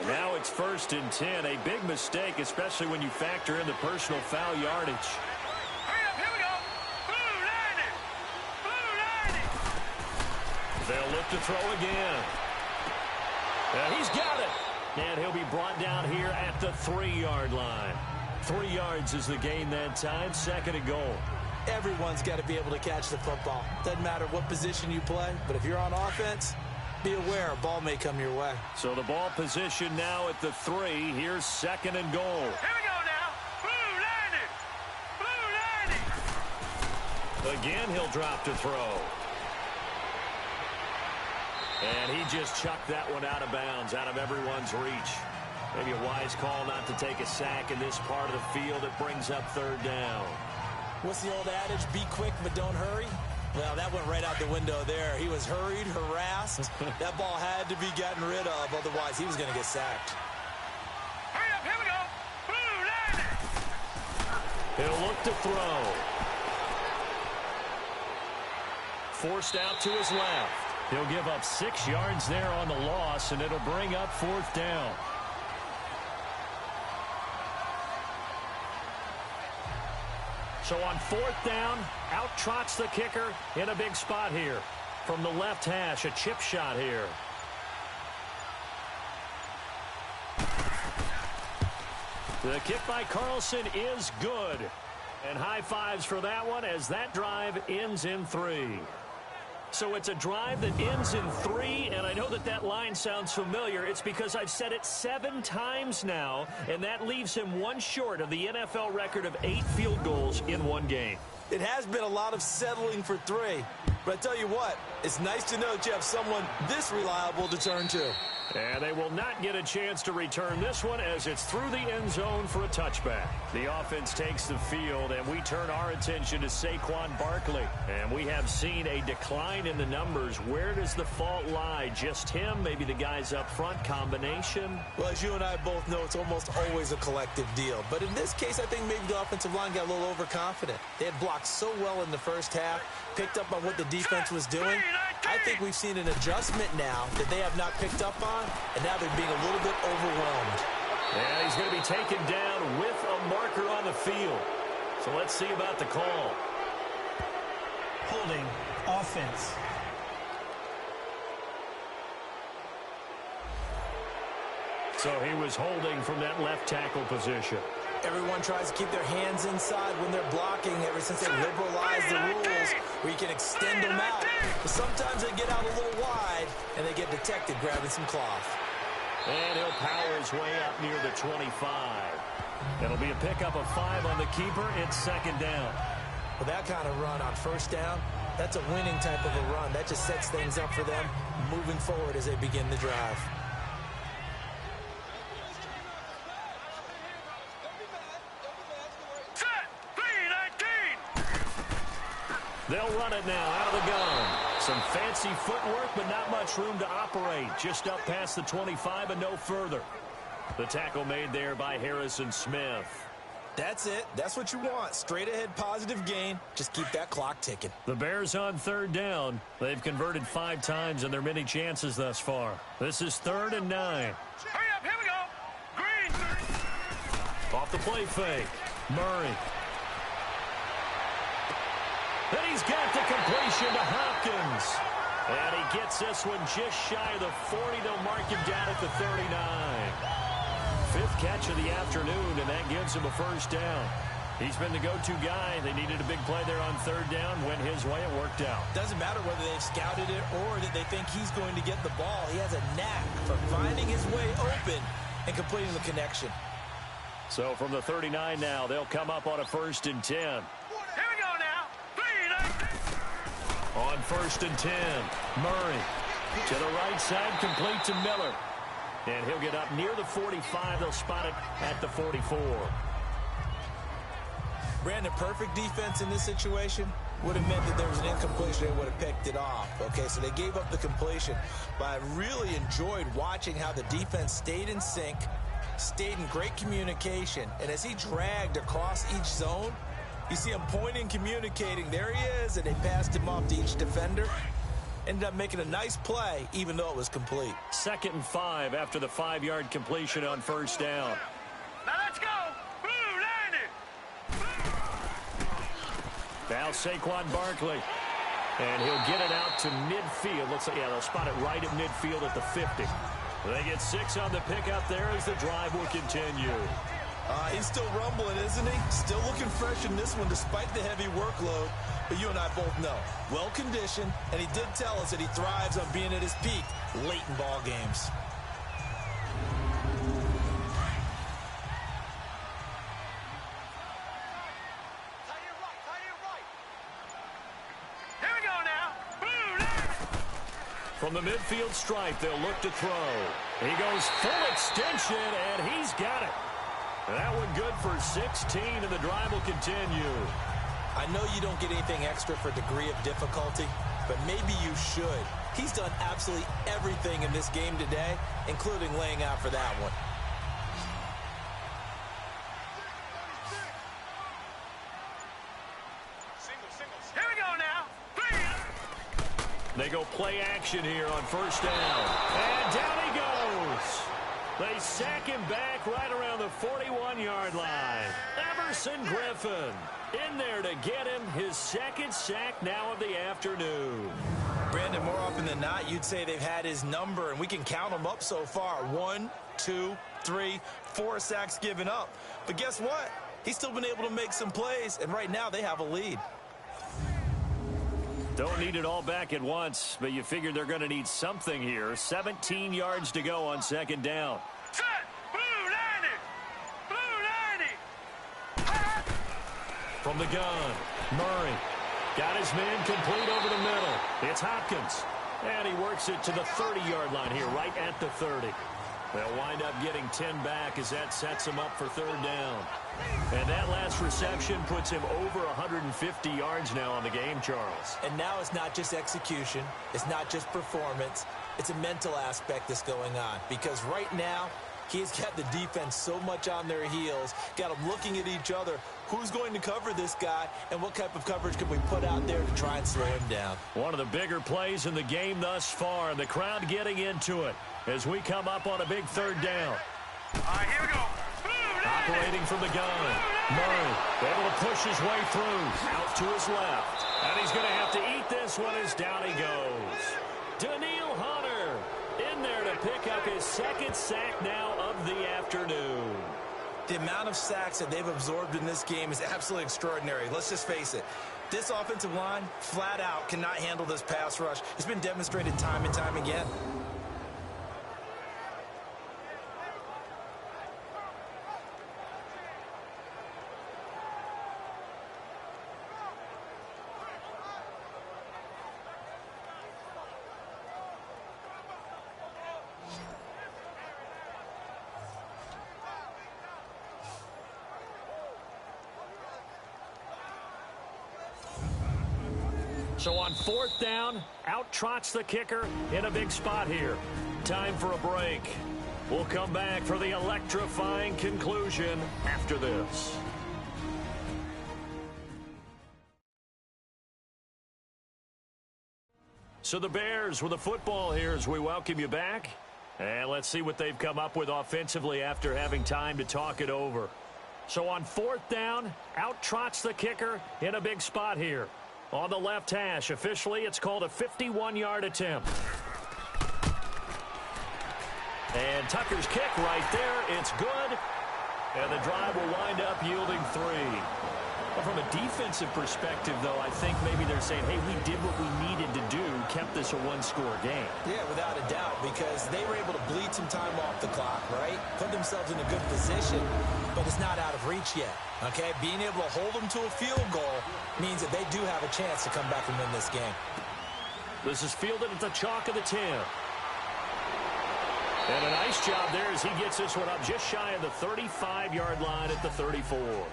Now it's 1st and 10. A big mistake, especially when you factor in the personal foul yardage. Hurry up, here we go. Blue 90. They'll look to throw again. And he's got it. And he'll be brought down here at the 3-yard line. 3 yards is the gain that time. 2nd and goal. Everyone's got to be able to catch the football. Doesn't matter what position you play, but if you're on offense, be aware a ball may come your way. So the ball position now at the 3. Here's 2nd and goal. Here we go now. Blue 90. Again, he'll drop to throw. And he just chucked that one out of bounds, out of everyone's reach. Maybe a wise call not to take a sack in this part of the field. It brings up 3rd down. What's the old adage? Be quick, but don't hurry. Well, that went right out the window there. He was hurried, harassed. That ball had to be gotten rid of, otherwise he was going to get sacked. Hurry up, here we go. Blue line. He'll look to throw. Forced out to his left. He'll give up 6 yards there on the loss, and it'll bring up 4th down. So on 4th down, out trots the kicker in a big spot here. From the left hash, a chip shot here. The kick by Carlson is good. And high fives for that one as that drive ends in 3. So it's a drive that ends in 3, and I know that line sounds familiar. It's because I've said it 7 times now, and that leaves him 1 short of the NFL record of 8 field goals in 1 game. It has been a lot of settling for 3. But I tell you what, it's nice to know that you have someone this reliable to turn to. And they will not get a chance to return this one as it's through the end zone for a touchback. The offense takes the field, and we turn our attention to Saquon Barkley. And we have seen a decline in the numbers. Where does the fault lie? Just him? Maybe the guys up front? Combination? Well, as you and I both know, it's almost always a collective deal. But in this case, I think maybe the offensive line got a little overconfident. They had blocked so well in the first half, picked up on what the defense was doing. I think we've seen an adjustment now that they have not picked up on, and now they're being a little bit overwhelmed. And he's going to be taken down with a marker on the field. So let's see about the call. Holding offense. So he was holding from that left tackle position. Everyone tries to keep their hands inside when they're blocking ever since they liberalized the rules where you can extend them out. But sometimes they get out a little wide and they get detected grabbing some cloth. And he'll power his way up near the 25. It'll be a pickup of 5 on the keeper. It's 2nd down. With that kind of run on 1st down, that's a winning type of a run. That just sets things up for them moving forward as they begin the drive. They'll run it now out of the gun. Some fancy footwork, but not much room to operate. Just up past the 25 and no further. The tackle made there by Harrison Smith. That's it. That's what you want. Straight ahead positive gain. Just keep that clock ticking. The Bears on 3rd down. They've converted 5 times in their many chances thus far. This is 3rd and 9. Hurry up, here we go. Green. Off the play fake. Murray. Then he's got the completion to Hopkins. And he gets this one just shy of the 40. They'll mark him down at the 39. 5th catch of the afternoon, and that gives him a 1st down. He's been the go-to guy. They needed a big play there on 3rd down. Went his way. It worked out. Doesn't matter whether they've scouted it or that they think he's going to get the ball. He has a knack for finding his way open and completing the connection. So from the 39 now, they'll come up on a 1st and 10. Here we go now. 3. On 1st and 10, Murray to the right side, complete to Miller. And he'll get up near the 45. They'll spot it at the 44. Brandon, perfect defense in this situation would have meant that there was an incompletion. They would have picked it off. Okay, so they gave up the completion. But I really enjoyed watching how the defense stayed in sync, stayed in great communication. And as he dragged across each zone, you see him pointing, communicating. There he is, and they passed him off to each defender. Ended up making a nice play, even though it was complete. 2nd and 5 after the 5-yard completion on 1st down. Now let's go. Blue line. Now Saquon Barkley. And he'll get it out to midfield. Looks like, yeah, they'll spot it right at midfield at the 50. They get 6 on the pickup there as the drive will continue. He's still rumbling, isn't he? Still looking fresh in this one despite the heavy workload. But you and I both know, well-conditioned, and he did tell us that he thrives on being at his peak late in ball games. Here we go now. Blue line. From the midfield stripe, they'll look to throw. He goes full extension, and he's got it. That one good for 16, and the drive will continue. I know you don't get anything extra for degree of difficulty, but maybe you should. He's done absolutely everything in this game today, including laying out for that one. Here we go now. They go play action here on first down. And down he goes. They sack him back right around the 41-yard line. Everson Griffin in there to get him his second sack now of the afternoon. Brandon, more often than not, you'd say they've had his number, and we can count them up so far. 1, 2, 3, 4 sacks given up. But guess what? He's still been able to make some plays, and right now they have a lead. Don't need it all back at once, but you figure they're going to need something here. 17 yards to go on second down. Set. Blue 90. Blue 90. From the gun, Murray got his man complete over the middle. It's Hopkins, and he works it to the 30-yard line here, right at the 30. They'll wind up getting 10 back as that sets him up for third down. And that last reception puts him over 150 yards now on the game, Charles. And now it's not just execution. It's not just performance. It's a mental aspect that's going on. Because right now, he's got the defense so much on their heels, got them looking at each other. Who's going to cover this guy, and what type of coverage can we put out there to try and slow him down? One of the bigger plays in the game thus far, and the crowd getting into it as we come up on a big third down. All right, here we go. Operating from the gun, Murray able to push his way through, out to his left. And he's going to have to eat this one as down he goes. Daniil Hunter in there to pick up his second sack now of the afternoon. The amount of sacks that they've absorbed in this game is absolutely extraordinary. Let's just face it. This offensive line, flat out, cannot handle this pass rush. It's been demonstrated time and time again. So on fourth down, out trots the kicker in a big spot here. Time for a break. We'll come back for the electrifying conclusion after this. So the Bears with the football here as we welcome you back. And let's see what they've come up with offensively after having time to talk it over. So on fourth down, out trots the kicker in a big spot here. On the left hash, officially, it's called a 51-yard attempt. And Tucker's kick right there, it's good. And the drive will wind up yielding 3. But from a defensive perspective, though, I think maybe they're saying, hey, we did what we needed to do, kept this a one-score game. Yeah, without a doubt, because they were able to bleed some time off the clock, right? Put themselves in a good position, but it's not out of reach yet, okay? Being able to hold them to a field goal means that they do have a chance to come back and win this game. This is fielded at the chalk of the 10. And a nice job there as he gets this one up just shy of the 35-yard line at the 34.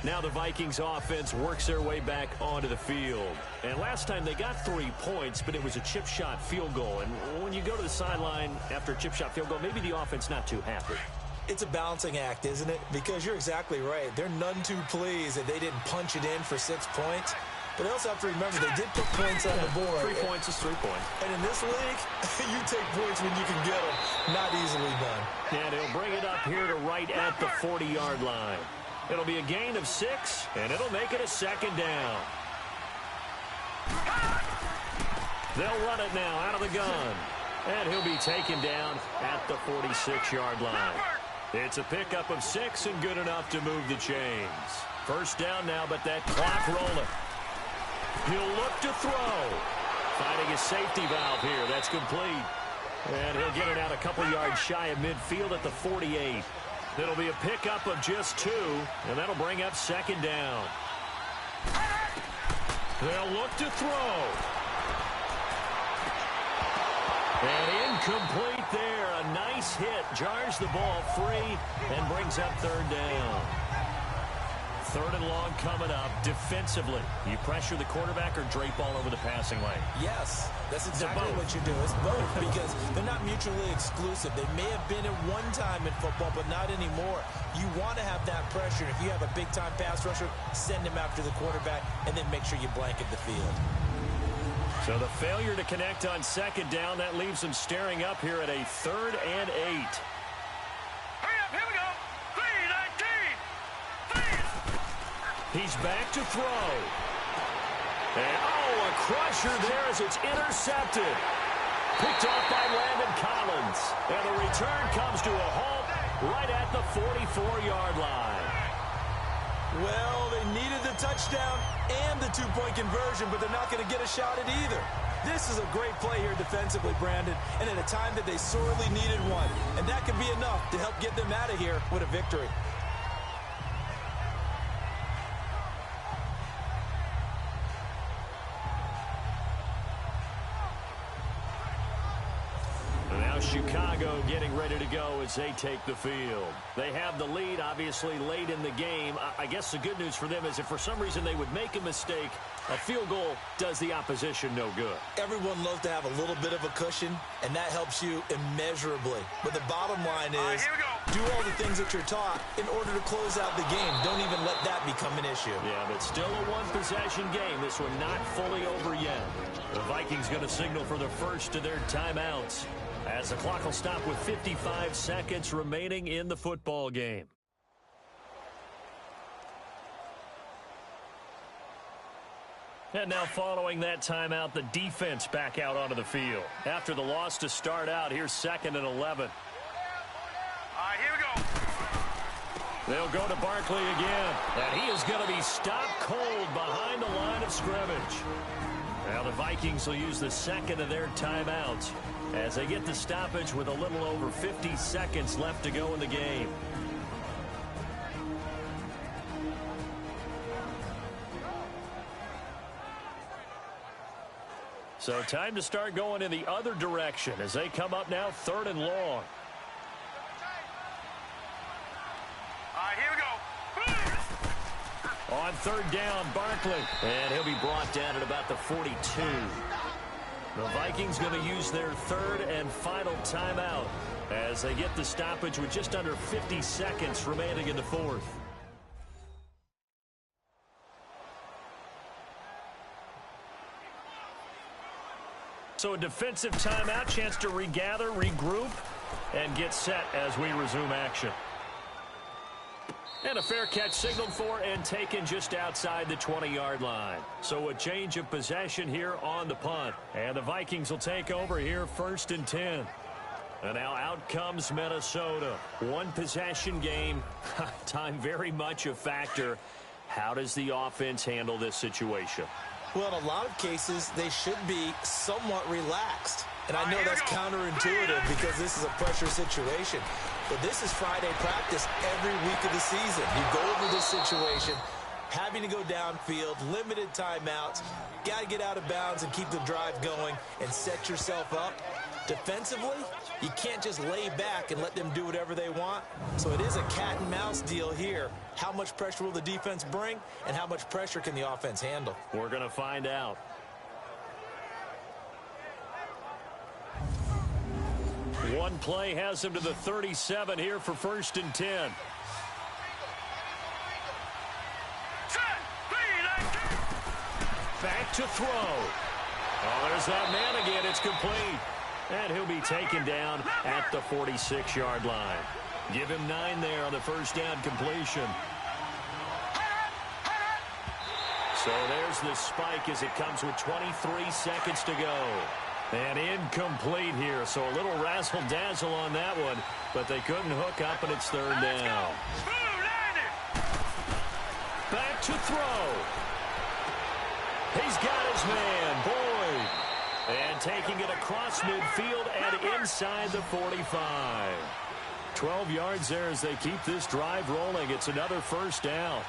Now the Vikings offense works their way back onto the field. And last time they got 3 points, but it was a chip shot field goal. And when you go to the sideline after a chip shot field goal, maybe the offense not too happy. It's a balancing act, isn't it? Because you're exactly right. They're none too pleased that they didn't punch it in for 6 points. But they also have to remember they did put points on the board. 3 points is 3 points. And in this league, you take points when you can get them. Not easily done. And he'll bring it up here to right at the 40-yard line. It'll be a gain of 6, and it'll make it a second down. They'll run it now out of the gun. And he'll be taken down at the 46-yard line. It's a pickup of 6 and good enough to move the chains. First down now, but that clock rolling. He'll look to throw. Finding his safety valve here. That's complete. And he'll get it out a couple yards shy of midfield at the 48. It'll be a pickup of just 2, and that'll bring up second down. They'll look to throw. And incomplete there. A nice hit. Jars the ball free and brings up third down. 3rd and long coming up. Defensively, you pressure the quarterback or drape all over the passing lane? Yes, that's exactly what you do. It's both because they're not mutually exclusive. They may have been at one time in football, but not anymore. You want to have that pressure. If you have a big-time pass rusher, send him after the quarterback, and then make sure you blanket the field. So the failure to connect on 2nd down, that leaves them staring up here at a 3rd and 8. Hurry up, here we go. 3-19. He's back to throw. And, a crusher there as it's intercepted. Picked off by Landon Collins. And the return comes to a halt right at the 44-yard line. Well, they needed the touchdown and the 2-point conversion, but they're not going to get a shot at either. This is a great play here defensively, Brandon, and at a time that they sorely needed one. And that could be enough to help get them out of here with a victory. Chicago getting ready to go as they take the field. They have the lead, obviously, late in the game. I guess the good news for them is if for some reason they would make a mistake, a field goal does the opposition no good. Everyone loves to have a little bit of a cushion, and that helps you immeasurably. But the bottom line is do all the things that you're taught in order to close out the game. Don't even let that become an issue. Yeah, but still a one-possession game. This one not fully over yet. The Vikings going to signal for the first of their timeouts, as the clock will stop with 55 seconds remaining in the football game. And now following that timeout, the defense back out onto the field. After the loss to start out, here's 2nd and 11. All right, here we go. They'll go to Barkley again. And he is going to be stopped cold behind the line of scrimmage. Now the Vikings will use the 2nd of their timeouts as they get the stoppage with a little over 50 seconds left to go in the game. So time to start going in the other direction as they come up now 3rd and long. All right, here we go. On 3rd down, Barkley. And he'll be brought down at about the 42. The Vikings going to use their 3rd and final timeout as they get the stoppage with just under 50 seconds remaining in the 4th. So a defensive timeout, chance to regather, regroup, and get set as we resume action. And a fair catch signaled for and taken just outside the 20-yard line. So a change of possession here on the punt. And the Vikings will take over here 1st and 10. And now out comes Minnesota. One possession game. Time very much a factor. How does the offense handle this situation? Well, in a lot of cases, they should be somewhat relaxed. And I know that's counterintuitive because this is a pressure situation. But this is Friday practice every week of the season. You go over this situation, having to go downfield, limited timeouts, got to get out of bounds and keep the drive going and set yourself up. Defensively, you can't just lay back and let them do whatever they want. So it is a cat and mouse deal here. How much pressure will the defense bring, and how much pressure can the offense handle? We're going to find out. One play has him to the 37 here for 1st and 10. Back to throw. Oh, there's that man again. It's complete. And he'll be taken down at the 46-yard line. Give him 9 there on the 1st down completion. So there's the spike as it comes with 23 seconds to go. And incomplete here, so a little razzle-dazzle on that one, but they couldn't hook up, and it's 3rd down. Back to throw. He's got his man, Boyd. And taking it across midfield and inside the 45. 12 yards there as they keep this drive rolling. It's another 1st down.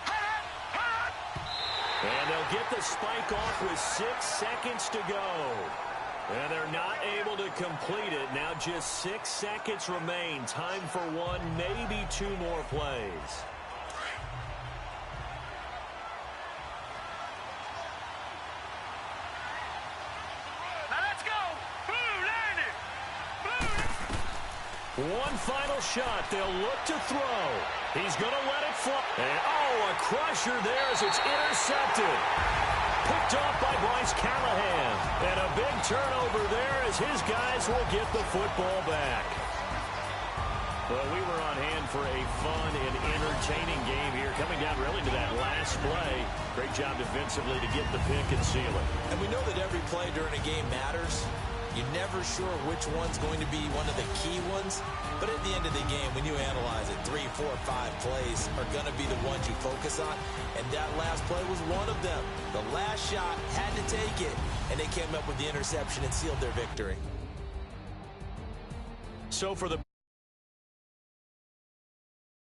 And they'll get the spike off with 6 seconds to go. And they're not able to complete it. Now just 6 seconds remain. Time for one, maybe 2 more plays. One final shot. They'll look to throw. He's going to let it fly. And, a crusher there as it's intercepted. Picked off by Bryce Callahan. And a big turnover there as his guys will get the football back. Well, we were on hand for a fun and entertaining game here, coming down really to that last play. Great job defensively to get the pick and seal it. And we know that every play during a game matters. You're never sure which one's going to be one of the key ones. But at the end of the game, when you analyze it, 3, 4, 5 plays are going to be the ones you focus on. And that last play was one of them. The last shot had to take it, and they came up with the interception and sealed their victory. So for the